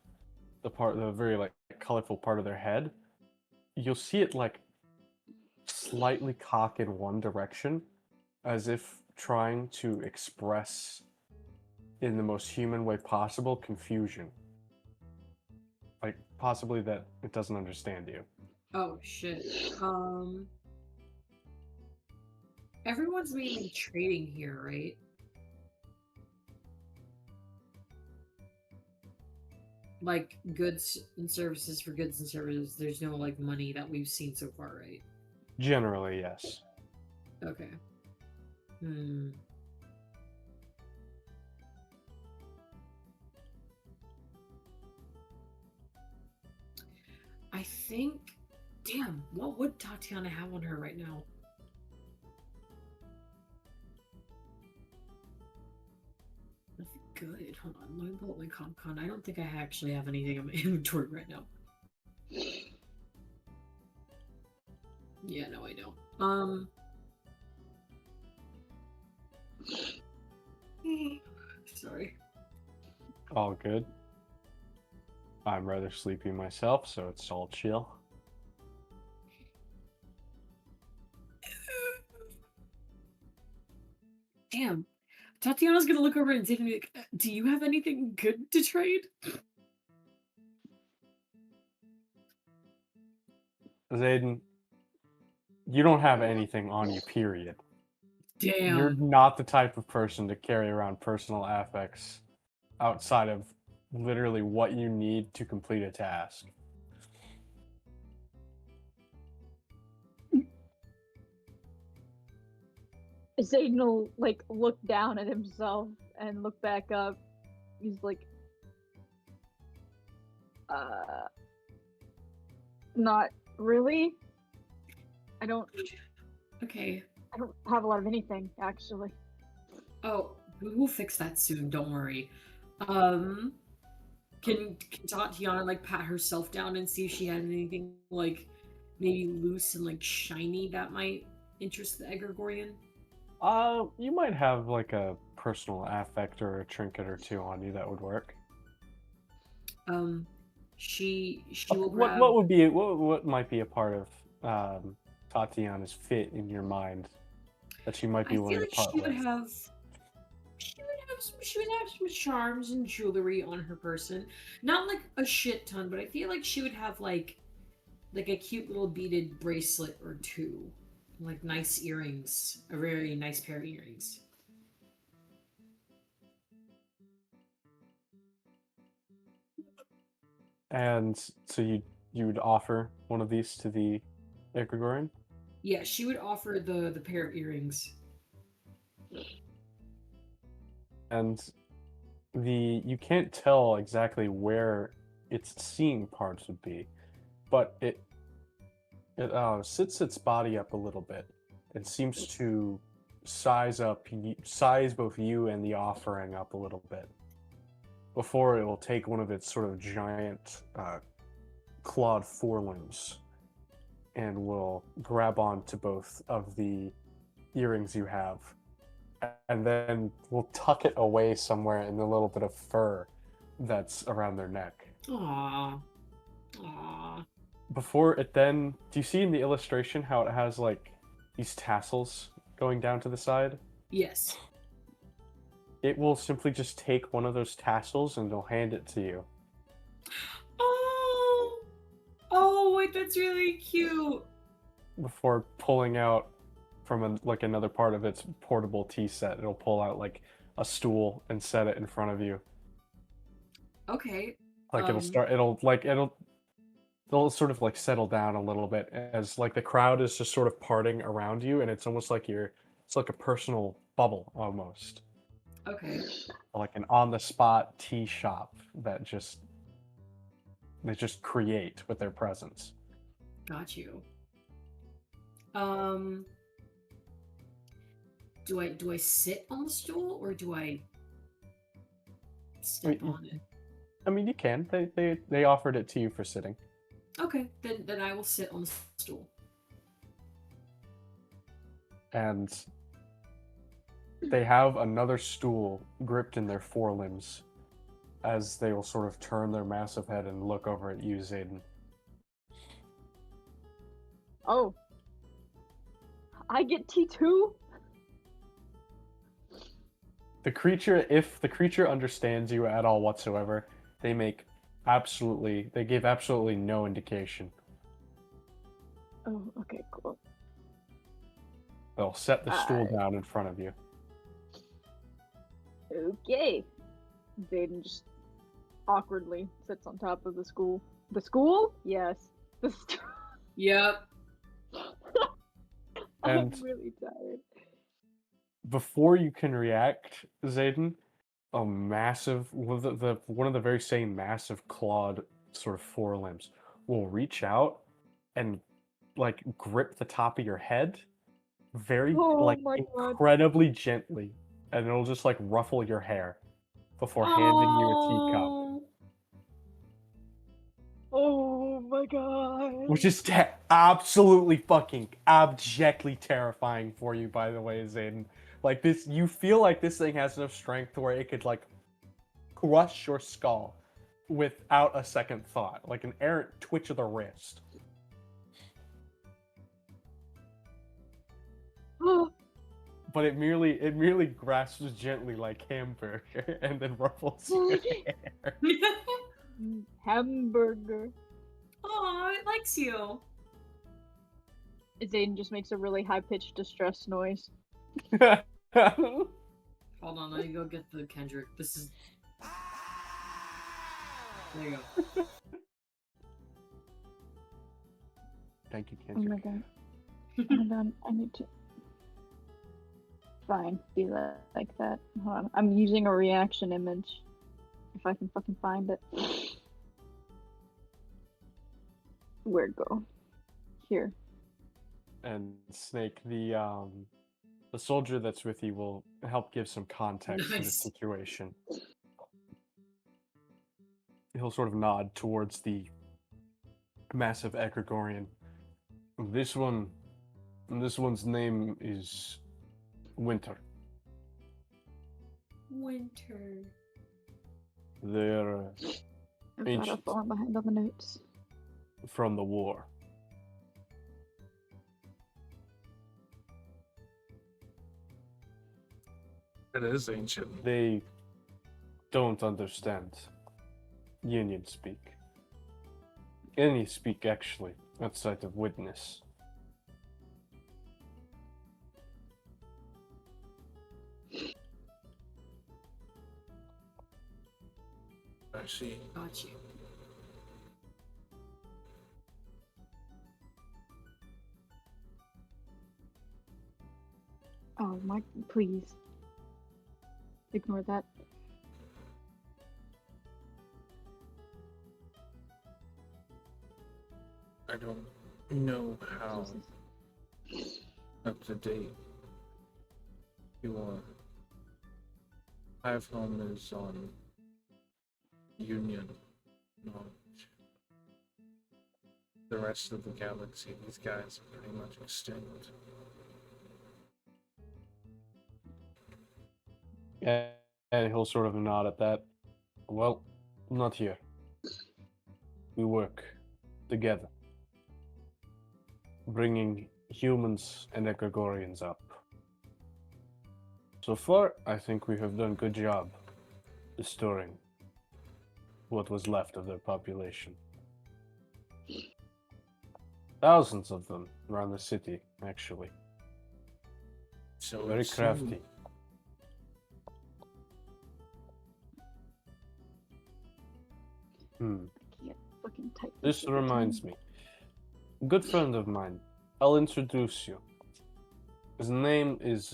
A: the very like colorful part of their head. You'll see it like slightly cock in one direction, as if trying to express in the most human way possible confusion. Like possibly that it doesn't understand you.
B: Oh shit. Everyone's mainly trading here, right? Like goods and services for goods and services. There's no like money that we've seen so far, right?
A: Generally, yes.
B: Okay. Hmm. I think. Damn, what would Tatyana have on her right now? Nothing good. Hold on, let me pull up my comp con. I don't think I actually have anything in my inventory right now. Yeah, no, I don't. Sorry.
A: All good. I'm rather sleepy myself, so it's all chill.
B: Damn. Tatyana's gonna look over and say to me, like, do you have anything good to trade?
A: Zayden, you don't have anything on you, period. You're
B: Damn.
A: not the type of person to carry around personal affects outside of literally what you need to complete a task.
C: Zayden will like look down at himself and look back up. He's like, not really. I don't
B: Okay.
C: have a lot of anything actually.
B: Oh, we'll fix that soon. Don't worry. Can Tatyana like pat herself down and see if she had anything like maybe loose and like shiny that might interest the Egregorian?
A: You might have like a personal affect or a trinket or two on you that would work.
B: She will
A: What
B: grab.
A: would be what might be a part of Tatyana's fit in your mind that she might
B: I
A: be
B: feel
A: willing to
B: like
A: part with?
B: She would have some charms and jewelry on her person. Not like a shit ton, but I feel like she would have like a cute little beaded bracelet or two. Like nice earrings. A very nice pair of earrings.
A: And so you would offer one of these to the Egregorian?
B: Yeah, she would offer the pair of earrings.
A: And you can't tell exactly where its seeing parts would be, but it sits its body up a little bit and seems to size both you and the offering up a little bit before it will take one of its sort of giant clawed forelimbs and will grab onto both of the earrings you have, and then we'll tuck it away somewhere in the little bit of fur that's around their neck.
B: Aww. Aww.
A: Before it then, do you see in the illustration how it has like these tassels going down to the side?
B: Yes.
A: It will simply just take one of those tassels and they'll hand it to you.
B: Oh. Oh, wait, that's really cute.
A: Before pulling out from another part of its portable tea set, it'll pull out like a stool and set it in front of you.
B: Okay.
A: Like it'll sort of like settle down a little bit as like the crowd is just sort of parting around you, and it's almost like it's like a personal bubble almost.
B: Okay.
A: Like an on the spot tea shop that they just create with their presence.
B: Got you. Do I sit on the stool or do I step on it?
A: I mean, you can. They offered it to you for sitting.
B: Okay, then I will sit on the stool.
A: And they have another stool gripped in their forelimbs as they will sort of turn their massive head and look over at you, Zayden.
C: Oh. I get T2?
A: If the creature understands you at all whatsoever, they give absolutely no indication.
C: Oh, okay, cool.
A: They'll set the stool
C: Alright.
A: down in front of you.
C: Okay. Zayden just awkwardly sits on top of the school. The school? Yes. The
B: Yep.
A: And-
C: I'm really tired.
A: Before you can react, Zayden, a massive one of the very same massive clawed sort of forelimbs will reach out and like grip the top of your head very
C: Oh
A: like
C: my God.
A: incredibly gently, and it'll just like ruffle your hair before handing you a teacup,
B: Oh.
C: Oh my God.
A: which is absolutely fucking abjectly terrifying for you, by the way, Zayden. Like this, you feel like this thing has enough strength where it could like crush your skull without a second thought, like an errant twitch of the wrist. But it merely grasps gently like hamburger and then ruffles your hair.
C: Hamburger.
B: Oh, it likes you.
C: Zayden just makes a really high-pitched distress noise.
B: Hold on, let me go get the Kendrick. This is. There you go.
A: Thank you,
C: Oh my
A: Kendrick.
C: God. Hold on, I need to. Fine, be like that. Hold on, I'm using a reaction image. If I can fucking find it. Where'd it go? Here.
A: And Snake, the soldier that's with you will help give some context to the
B: Nice.
A: situation. He'll sort of nod towards the massive Egregorian. This one's name is Winter.
B: Winter.
A: They're
C: I've got
A: Ancient.
C: fallen behind on the notes.
A: from the war.
D: It is ancient.
A: They don't understand Union speak. Any speak, actually, outside of witness.
D: I see.
B: Got you.
C: Oh my, please. Ignore that.
D: I don't know how
C: Jesus.
D: up to date your hive home is on Union knowledge. The rest of the galaxy, these guys are pretty much extinct.
A: And he'll sort of nod at that. Well, not here. We work together, bringing humans and Egregorians up. So far, I think we have done a good job restoring what was left of their population. Thousands of them around the city, actually.
D: So
A: Very
D: it's
A: crafty. Hmm.
C: I can't fucking type.
A: This reminds me. A good friend of mine. I'll introduce you. His name is,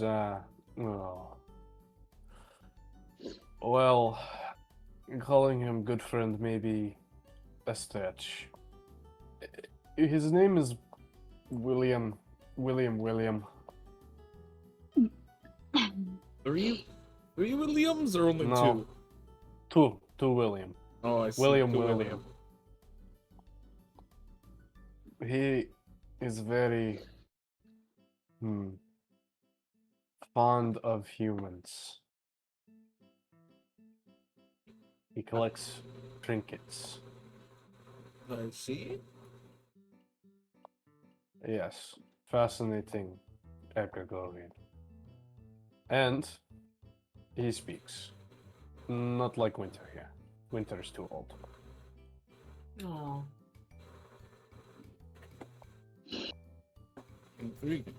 A: well, calling him good friend may be a stretch. His name is William.
D: Three Williams or only
A: No.
D: two?
A: Two William.
D: Oh, I see.
A: William
D: two
A: William. He is very fond of humans. He collects trinkets.
D: I see.
A: Yes, fascinating Egregorian. And he speaks. Not like Winter here. Winter is too old.
B: Aw.
D: Intriguing.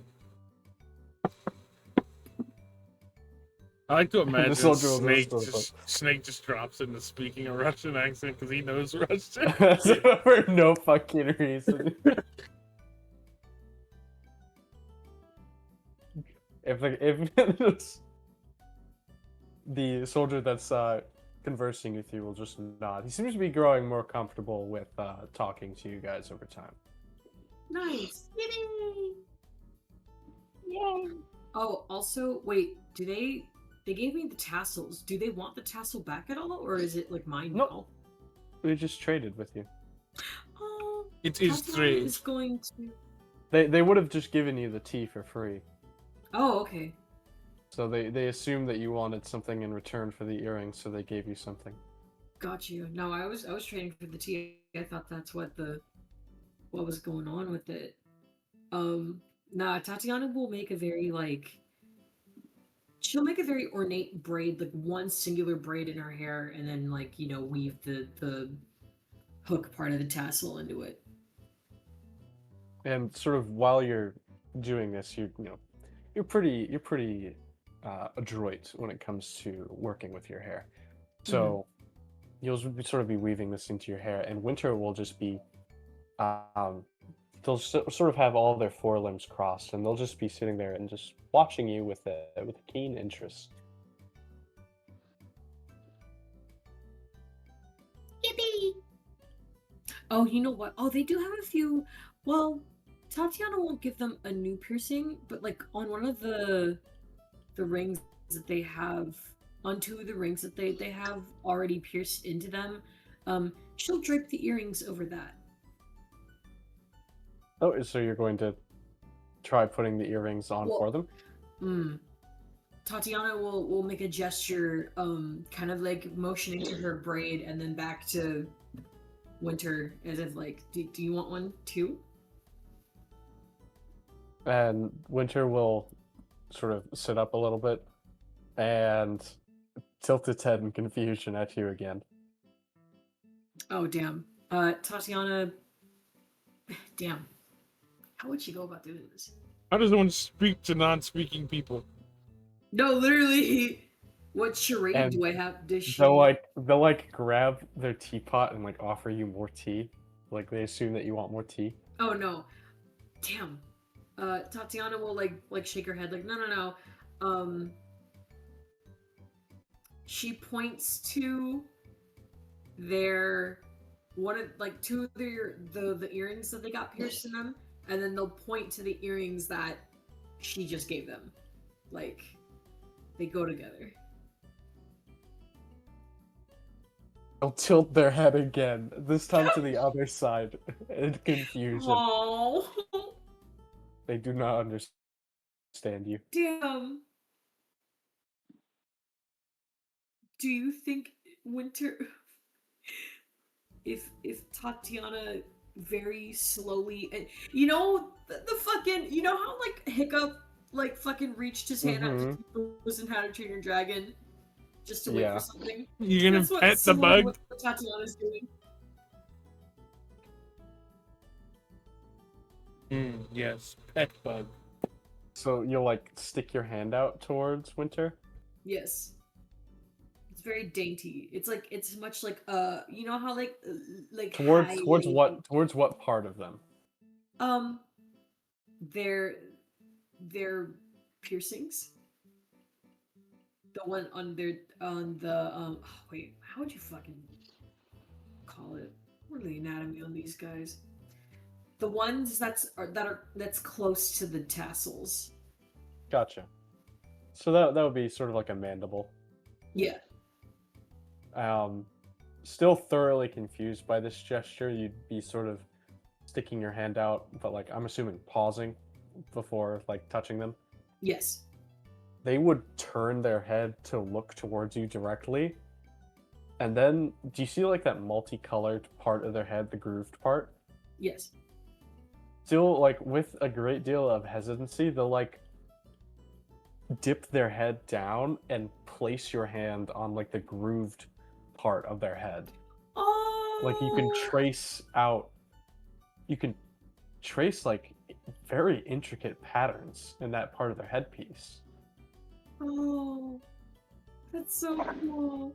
D: I like to
A: And
D: imagine
A: the soldier will
D: Snake just drops into speaking a Russian accent because he knows Russian.
A: for no fucking reason. if the soldier that's conversing with you will just nod. He seems to be growing more comfortable with talking to you guys over time.
B: Nice. Yay!
C: Yay!
B: Oh, also, wait. Do they gave me the tassels? Do they want the tassel back at all, or is it like mine
A: Nope.
B: now?
A: We just traded with you.
B: Oh,
D: It is
B: Tatyana
D: trade.
B: is going to.
A: They would have just given you the tea for free.
B: Oh, okay.
A: So they assumed that you wanted something in return for the earrings, so they gave you something.
B: Got you. No, I was trading for the tea. I thought that's what was going on with it. Nah, Tatyana will make a very she'll make a very ornate braid, like one singular braid in her hair, and then weave the hook part of the tassel into it.
A: And sort of while you're doing this, you're pretty adroit when it comes to working with your hair. So you'll sort of be weaving this into your hair, and Winter will just be they'll sort of have all their forelimbs crossed, and they'll just be sitting there and just watching you with a keen interest.
B: Yippee! Oh, you know what? Oh, they do have a few. Well, Tatyana won't give them a new piercing, but like on one of the rings that they have, on two of the rings that they have already pierced into them, she'll drape the earrings over that.
A: Oh, so you're going to try putting the earrings on for them?
B: Tatyana will make a gesture, kind of like motioning to her braid, and then back to Winter, as if like, do you want one too?
A: And Winter will sort of sit up a little bit and tilt its head in confusion at you again.
B: Oh, damn. Tatyana... Damn. How would she go about doing this?
D: How does one speak to non-speaking people?
B: No, literally. What charade
A: And
B: do I have? Does she...
A: They'll grab their teapot and offer you more tea. Like they assume that you want more tea.
B: Oh, no. Damn. Tatyana will shake her head no. She points to their two of the earrings that they got pierced in them, and then they'll point to the earrings that she just gave them. They go together.
A: They'll tilt their head again, this time to the other side, in confusion.
B: Oh,
A: They do not understand you.
B: damn. Do you think Winter, if Tatyana very slowly, and the fucking, how Hiccup fucking reached his hand out to Booze and How to Train Your Dragon just to wait for something?
D: You're gonna pet the bug?
B: What Tatyana's doing.
D: Yes, pet bug.
A: So you'll stick your hand out towards Winter?
B: Yes. It's very dainty. It's much like you know how
A: towards what part of them?
B: Their piercings. The one on the wait, how would you fucking call it? What are the anatomy on these guys? The ones that's close to the tassels.
A: Gotcha. So that would be sort of like a mandible.
B: Yeah.
A: Still thoroughly confused by this gesture, you'd be sort of sticking your hand out, but I'm assuming pausing before touching them.
B: Yes.
A: They would turn their head to look towards you directly, and then do you see that multicolored part of their head, the grooved part?
B: Yes.
A: Still with a great deal of hesitancy, they'll dip their head down and place your hand on the grooved part of their head.
B: Oh.
A: You can trace very intricate patterns in that part of their headpiece.
B: Oh. That's so cool.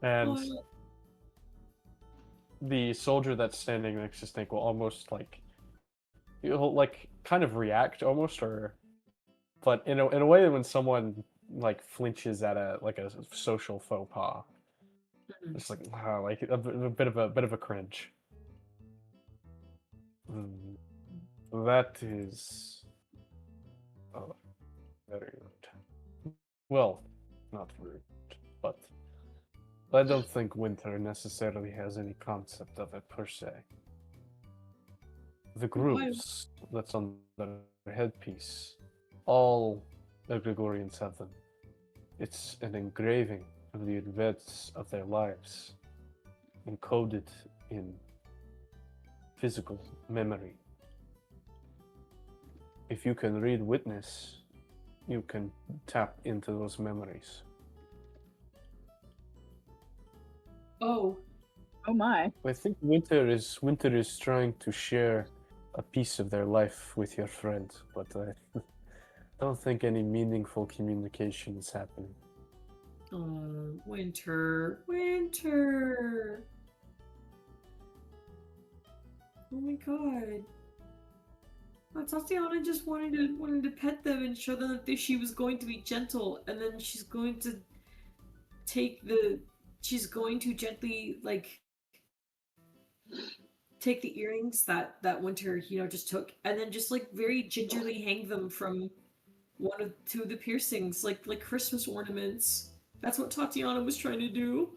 A: And
B: Oh,
A: the soldier that's standing next to Snake will almost like he'll like kind of react almost, or but in a way when someone like flinches at a social faux pas, it's like like a bit of a cringe. Mm, that is very rude. Well, not rude, but I don't think Winter necessarily has any concept of it per se. The grooves that's on their headpiece, all the Gregorians have them. It's an engraving of the events of their lives, encoded in physical memory. If you can read Witness, you can tap into those memories.
B: oh,
C: Oh my.
A: I think Winter is trying to share a piece of their life with your friend, but I don't think any meaningful communication is happening.
B: oh, Winter, Winter. Oh my god. Oh, Tatyana just wanted to pet them and show them that she was going to be gentle, and then she's going to she's going to gently like take the earrings that Winter just took, and then just like very gingerly hang them from two of the piercings like Christmas ornaments. That's what Tatyana was trying to do.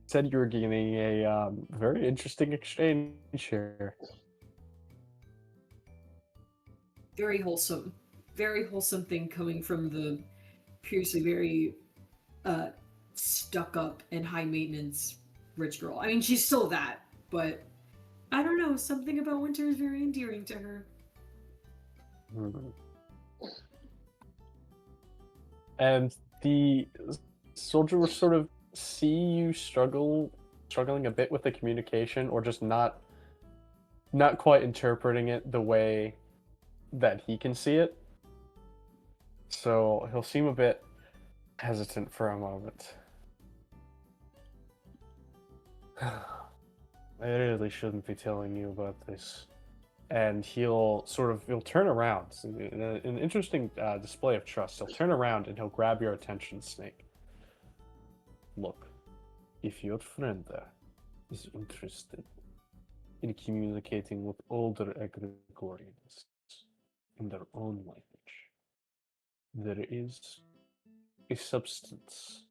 A: Said you were getting a very interesting exchange here.
B: Very wholesome thing coming from the previously very stuck up and high maintenance rich girl. I mean, she's still that, but I don't know, something about Winter is very endearing to her.
A: Mhm. And the soldier will sort of see you struggling a bit with the communication, or just not quite interpreting it the way that he can see it. So he'll seem a bit hesitant for a moment. I really shouldn't be telling you about this. And he'll turn around in an interesting display of trust. He'll turn around and he'll grab your attention, Snake. Look, if your friend there is interested in communicating with older Egregorians in their own language, there is a substance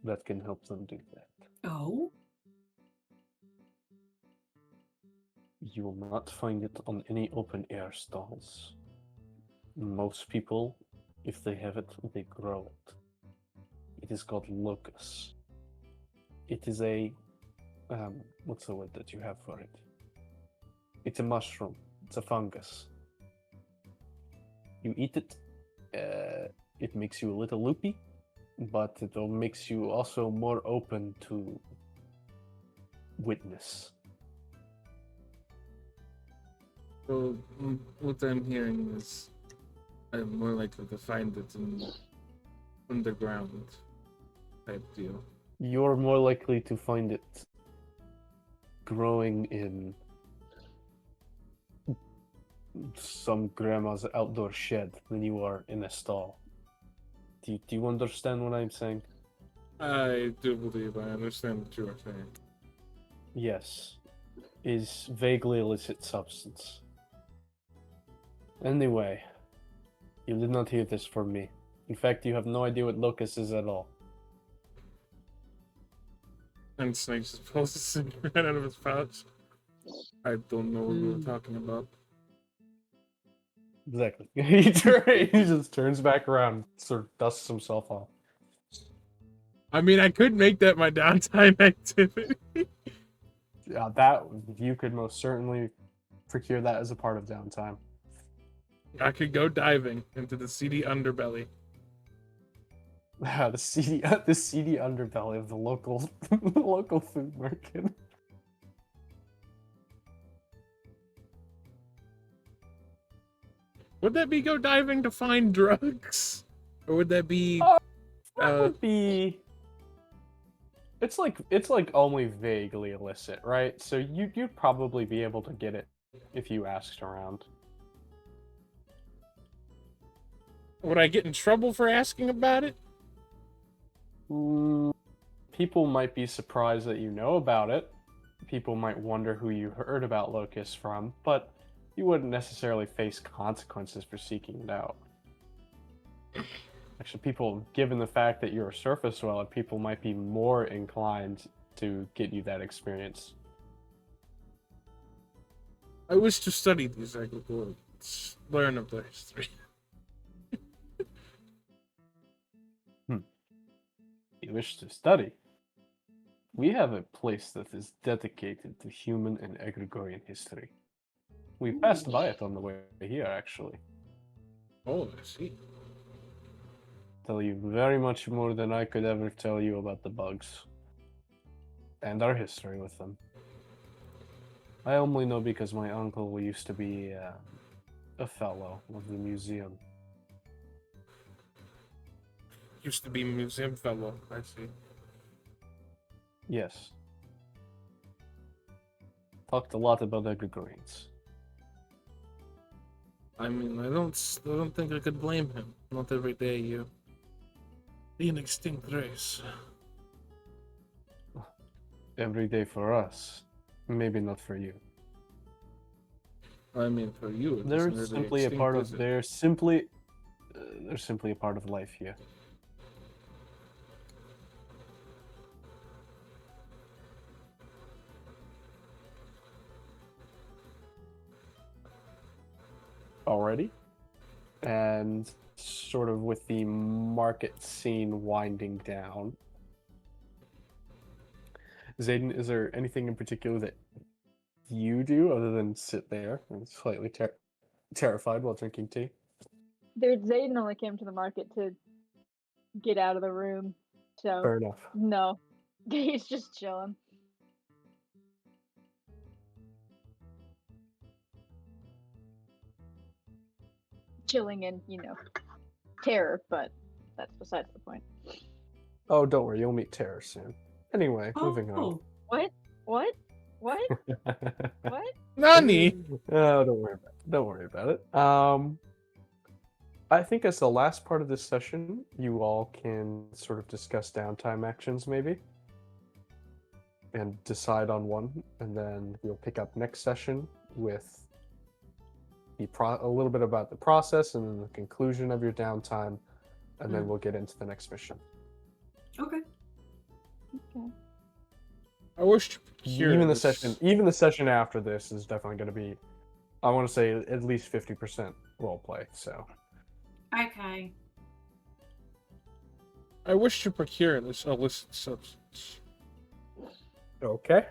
A: that can help them do that.
B: Oh?
A: You will not find it on any open air stalls. Most people, if they have it, they grow it. It is called locus. It is a what's the word that you have for it? It's a mushroom. It's a fungus. You eat it, it makes you a little loopy, but it makes you also more open to witness.
D: So what I'm hearing is I'm more likely to find it in underground type deal.
A: You're more likely to find it growing in some grandma's outdoor shed than you are in a stall. Do you understand what I'm saying?
D: I do believe I understand what you are saying.
A: Yes. Is vaguely illicit substance. Anyway, you did not hear this from me. In fact, you have no idea what locus is at all.
D: And Snake just pulls a cigarette out of his pouch. I don't know what we were talking about.
A: Exactly. He just turns back around, sort of dusts himself off.
D: I mean, I could make that my downtime activity.
A: Yeah, that you could most certainly procure that as a part of downtime.
D: I could go diving into the seedy underbelly.
A: The seedy underbelly of the local local food market.
D: Would that be go diving to find drugs? Or would that be...
A: That would be. It's like only vaguely illicit, right? So you'd probably be able to get it if you asked around.
D: Would I get in trouble for asking about it?
A: People might be surprised that you know about it. People might wonder who you heard about Locust from, but you wouldn't necessarily face consequences for seeking it out. Actually, given the fact that you're a surface dweller, people might be more inclined to get you that experience.
D: I wish to study these agricultures, learn of their history.
A: You wish to study? We have a place that is dedicated to human and Egregorian history. We passed by it on the way here, actually.
D: Oh, I see.
A: Tell you very much more than I could ever tell you about the bugs. And our history with them. I only know because my uncle used to be a fellow of the museum.
D: Used to be museum fellow, I see.
A: Yes. Talked a lot about Egregorians.
D: I mean, I don't think I could blame him. Not every day you be an extinct race.
A: Every day for us. Maybe not for you.
D: I mean, for you,
A: They're simply a part of. They're simply a part of life here. Already, and sort of with the market scene winding down. Zayden, is there anything in particular that you do other than sit there and slightly terrified while drinking tea?
C: Zayden only came to the market to get out of the room, so
A: Fair enough.
C: no, he's just chilling. Chilling in, terror, but that's besides the point.
A: Oh, don't worry, you'll meet Terror soon. Anyway, moving on.
C: What? What?
D: Nani?
A: Oh, don't worry about it. I think as the last part of this session, you all can sort of discuss downtime actions, maybe, and decide on one, and then we'll pick up next session with a little bit about the process and then the conclusion of your downtime, and then we'll get into the next mission.
B: Okay.
D: I wish to procure
A: Even the session after this is definitely going to be, I want to say, at least 50% roleplay. So.
B: Okay.
D: I wish to procure this illicit substance.
A: Okay.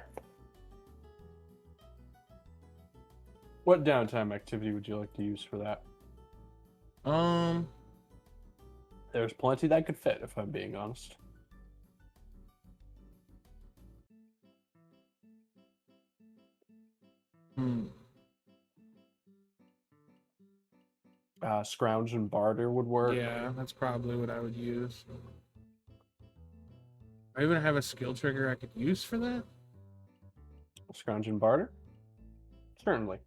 A: What downtime activity would you like to use for that? There's plenty that could fit, if I'm being honest. Scrounge and barter would work.
D: Yeah, that's probably what I would use. I even have a skill trigger I could use for that?
A: Scrounge and barter? Certainly.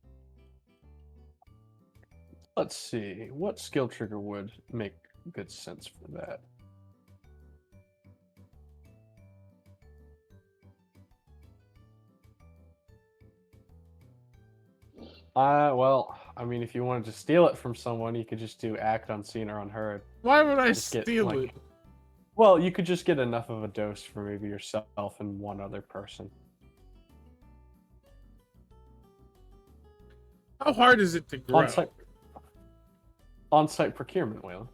A: Let's see, what skill trigger would make good sense for that? Well, I mean, if you wanted to steal it from someone, you could just do act unseen or unheard.
D: Why would I
A: Just get,
D: steal it?
A: Well, you could just get enough of a dose for maybe yourself and one other person.
D: How hard is it to grow?
A: On-site procurement, Weylyn.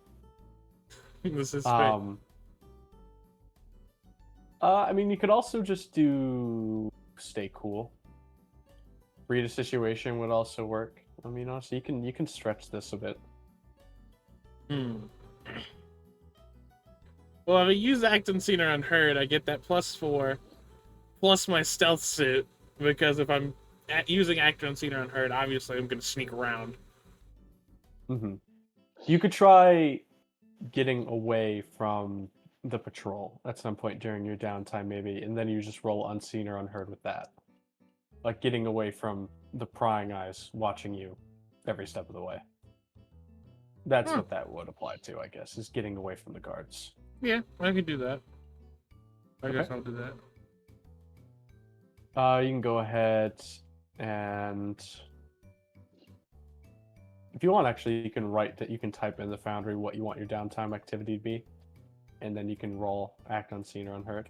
D: This is fake.
A: I mean, you could also just do stay cool. Read a situation would also work. I mean, honestly, you can stretch this a bit.
D: Well, if I use act unseen or unheard, I get that +4 plus my stealth suit, because if I'm using act unseen or unheard, obviously I'm going to sneak around.
A: Mm-hmm. You could try getting away from the patrol at some point during your downtime, maybe, and then you just roll unseen or unheard with that. Like getting away from the prying eyes watching you every step of the way. That's what that would apply to, I guess, is getting away from the guards.
D: Yeah, I could do that. I guess
A: Okay.
D: I'll do that.
A: You can go ahead and if you want, actually, you can write that. You can type in the Foundry what you want your downtime activity to be, and then you can roll act unseen or unheard.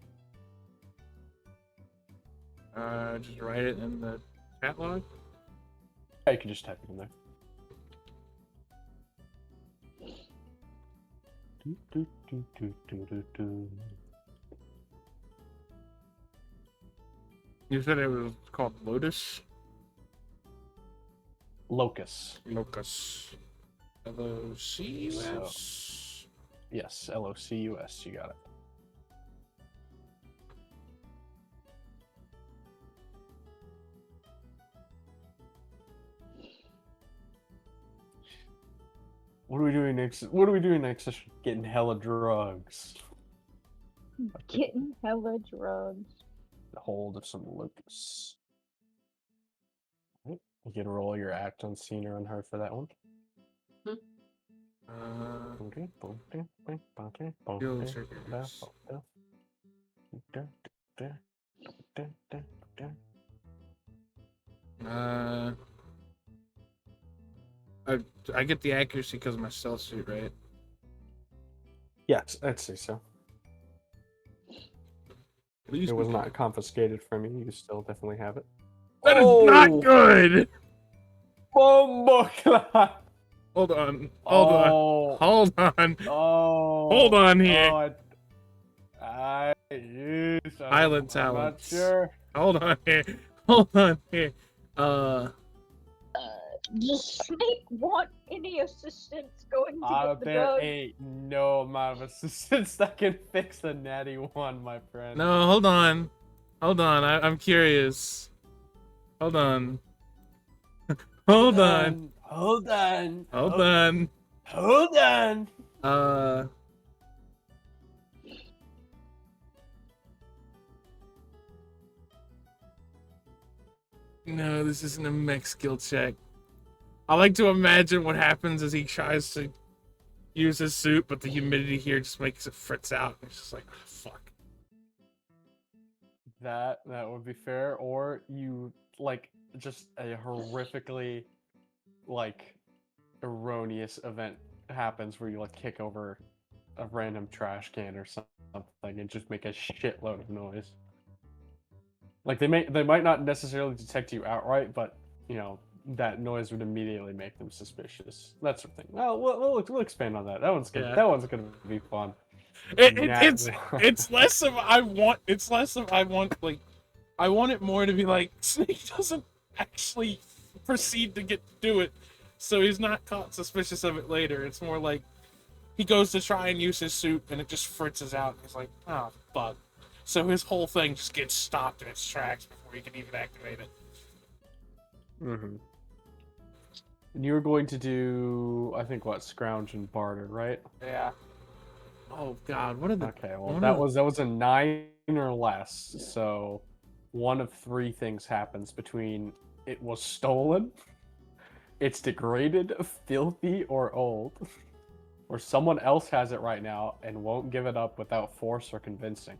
D: Just write it in the chat log.
A: Yeah, you can just type it in there.
D: You said it was called Lotus?
A: Locus.
D: Locus. L-O-C-U-S?
A: Yes, Locus. You got it. What are we doing next? What are we doing next session? Getting hella drugs.
C: Getting hella drugs.
A: The hold of some locus. Right. You can roll your act unseen or unheard for that one.
D: Skill I get the accuracy because of my stealth suit, right?
A: Yes, I'd say so.
D: Please
A: It was
D: be
A: not
D: good.
A: confiscated from you. You still definitely have it.
D: That is not good!
A: Bombo clap!
D: Hold on.
A: Oh.
D: Hold on.
A: Oh.
D: Hold on here.
A: Oh, I used.
D: Island
A: I'm not
D: talents.
A: sure.
D: Hold on here. Hold on here.
C: Does Snake want any assistance going to get the
A: There
C: drugs?
A: ain't no amount of assistance that can fix the natty one, my friend.
D: No, hold on. Hold on. I'm curious. Hold on. Hold on.
A: Hold on.
D: Hold on.
A: Hold on.
D: No, this isn't a mech skill check. I like to imagine what happens as he tries to use his suit, but the humidity here just makes it fritz out. It's just like, oh, fuck.
A: That would be fair. Or you like just a horrifically like erroneous event happens where you like kick over a random trash can or something and just make a shitload of noise. Like they might not necessarily detect you outright, but you know that noise would immediately make them suspicious. That sort of thing. Well, we'll expand on that. That one's good.
D: Yeah.
A: That one's gonna be fun.
D: It's less of I want like I want it more to be like Snake doesn't actually proceed to do it, so he's not caught suspicious of it later. It's more like he goes to try and use his suit and it just fritzes out. He's like, oh fuck. So his whole thing just gets stopped in its tracks before he can even activate it.
A: Mm-hmm. And you were going to do, I think, what, scrounge and barter, right?
D: Yeah. Oh god, what are the
A: Okay, well that was a 9 or less. So one of 3 things happens between it was stolen, it's degraded, filthy, or old, or someone else has it right now and won't give it up without force or convincing.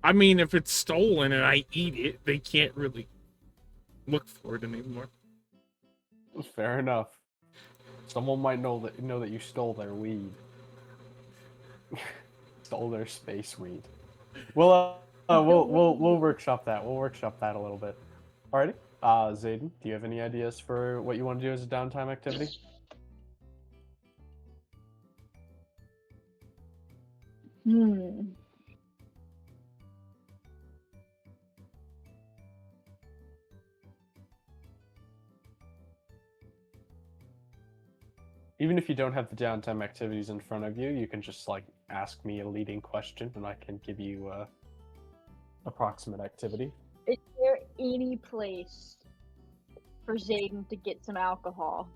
D: I mean, if it's stolen and I eat it, they can't really look for it anymore.
A: Fair enough. Someone might know that you stole their weed. Stole their space weed. We'll workshop that. We'll workshop that a little bit. Alrighty. Zayden, do you have any ideas for what you want to do as a downtime activity? Even if you don't have the downtime activities in front of you, you can just like ask me a leading question and I can give you approximate activity.
C: Is there any place for Zayden to get some alcohol.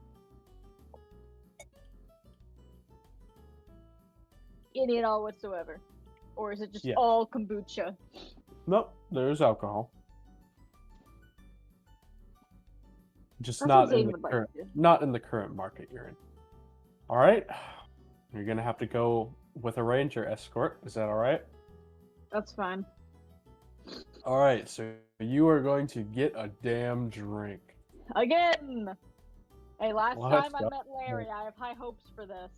C: Any at all whatsoever? Or is it just
A: Yeah.
C: all kombucha?
A: Nope, there is alcohol. Just
C: That's
A: not
C: what
A: in
C: Zayden
A: the
C: would like
A: current,
C: to do.
A: not in the current market you're in. All right, you're gonna have to go with a ranger escort. Is that all right?
C: That's fine.
A: All right, so you are going to get a damn drink.
C: Again! Hey, last
A: Let's
C: time I
A: go.
C: met Larry, I have high hopes for this.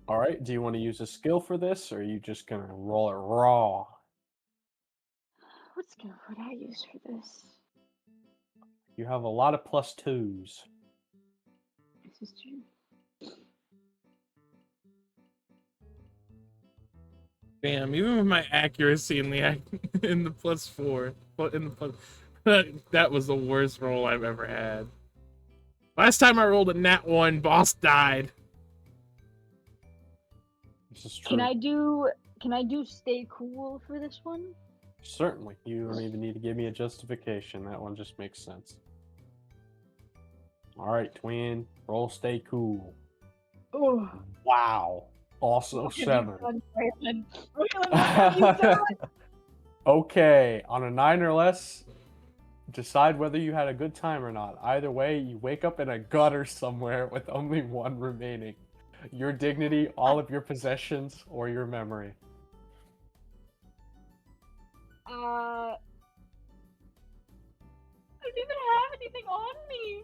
A: All right, do you want to use a skill for this, or are you just gonna roll it raw?
C: What skill would I use for this?
A: You have a lot of +2s.
C: This is true.
D: Damn, even with my accuracy in the in the +4, but in the plus, that was the worst roll I've ever had. Last time I rolled a nat 1, boss died.
A: This is true.
C: Can I do stay cool for this one?
A: Certainly. You don't even need to give me a justification. That one just makes sense. All right, twin. Roll stay cool.
C: Oh,
A: Wow. Also
C: what have you
A: 7.
C: done, Weylyn? Weylyn, what have you done?
A: Okay, on a 9 or less, decide whether you had a good time or not. Either way, you wake up in a gutter somewhere with only 1 remaining. Your dignity, all of your possessions, or your memory.
C: I don't even have anything on me.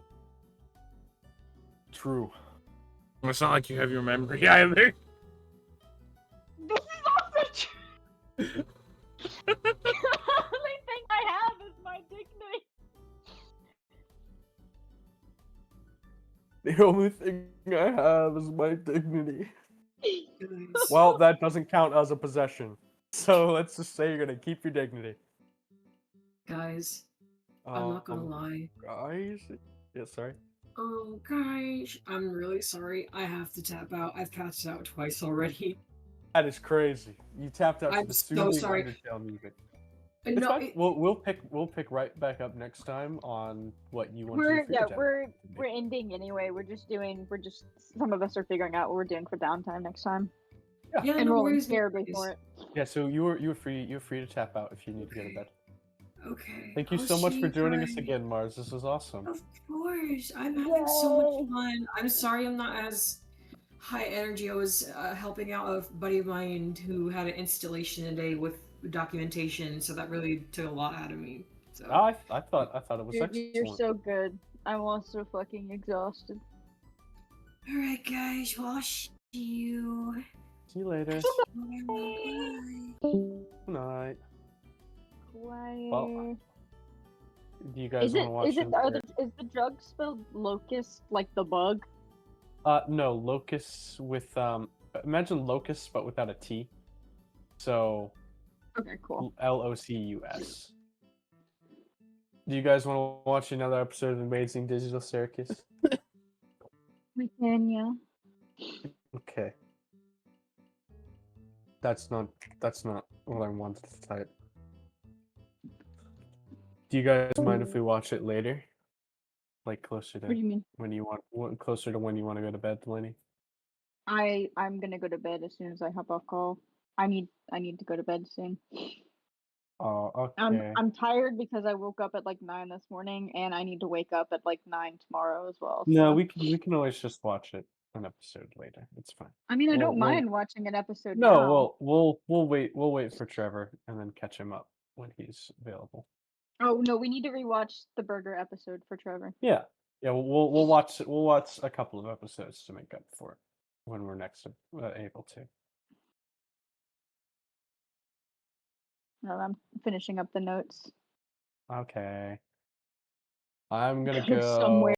A: True.
D: It's not like you have your memory either.
C: This is also true. The only thing I have is my dignity.
A: The only thing I have is my dignity. Well, that doesn't count as a possession. So let's just say you're gonna keep your dignity.
B: Guys, I'm not gonna lie.
A: Guys? Yeah, sorry.
B: Oh, guys, I'm really sorry. I have to tap out. I've passed out twice already.
A: That is crazy. You tapped out to
B: I'm
A: the
B: so
A: soothing
B: sorry.
A: Undertale music. It's
B: No,
A: fine. We'll pick right back up next time on what you want to do for your time.
C: We're ending anyway. We're just some of us are figuring out what we're doing for downtime next time.
B: yeah,
C: And
B: no
C: rolling
B: worries, no
C: terribly
B: worries.
C: for it.
A: Yeah, so you're free to tap out if you need to go to bed.
B: Okay.
A: Thank you
B: I'll
A: so much
B: see
A: for
B: you
A: joining us
B: guys.
A: again, Mars. This was awesome.
B: Of course, I'm having so much fun. I'm sorry I'm not as high energy. I was helping out a buddy of mine who had an installation today with documentation, so that really took a lot out of me. So.
A: I thought it was
C: Dude,
A: excellent.
C: you're so good. I'm also fucking exhausted.
B: All right, guys. Well, I'll see you.
A: See you later.
B: Bye.
A: Good night.
C: Quiet.
A: Well, do you guys want to watch
C: Is the drug spelled locust like the bug?
A: No, locusts with imagine locusts but without a T. So
C: Okay, cool.
A: LOCUS. Do you guys want to watch another episode of Amazing Digital Circus?
C: We can, yeah.
A: Okay. That's not what I wanted to type. Do you guys mind if we watch it later? Like closer to
C: What do you mean?
A: when you closer to when you want to go to bed, Delaney?
C: I'm gonna go to bed as soon as I hop off call. I need to go to bed soon.
A: Oh, okay.
C: I'm tired because I woke up at like 9 this morning, and I need to wake up at like 9 tomorrow as well.
A: No,
C: so-
A: we can always just watch it an episode later. It's fine.
C: I mean, I don't
A: we'll-
C: mind watching an episode
A: No,
C: now.
A: we'll wait for Trevor and then catch him up when he's available.
C: Oh no, we need to rewatch the burger episode for Trevor.
A: Yeah. We'll watch a couple of episodes to make up for it when we're next able to.
C: Well, I'm finishing up the notes.
A: Okay. I'm gonna
C: They're
A: go.
C: somewhere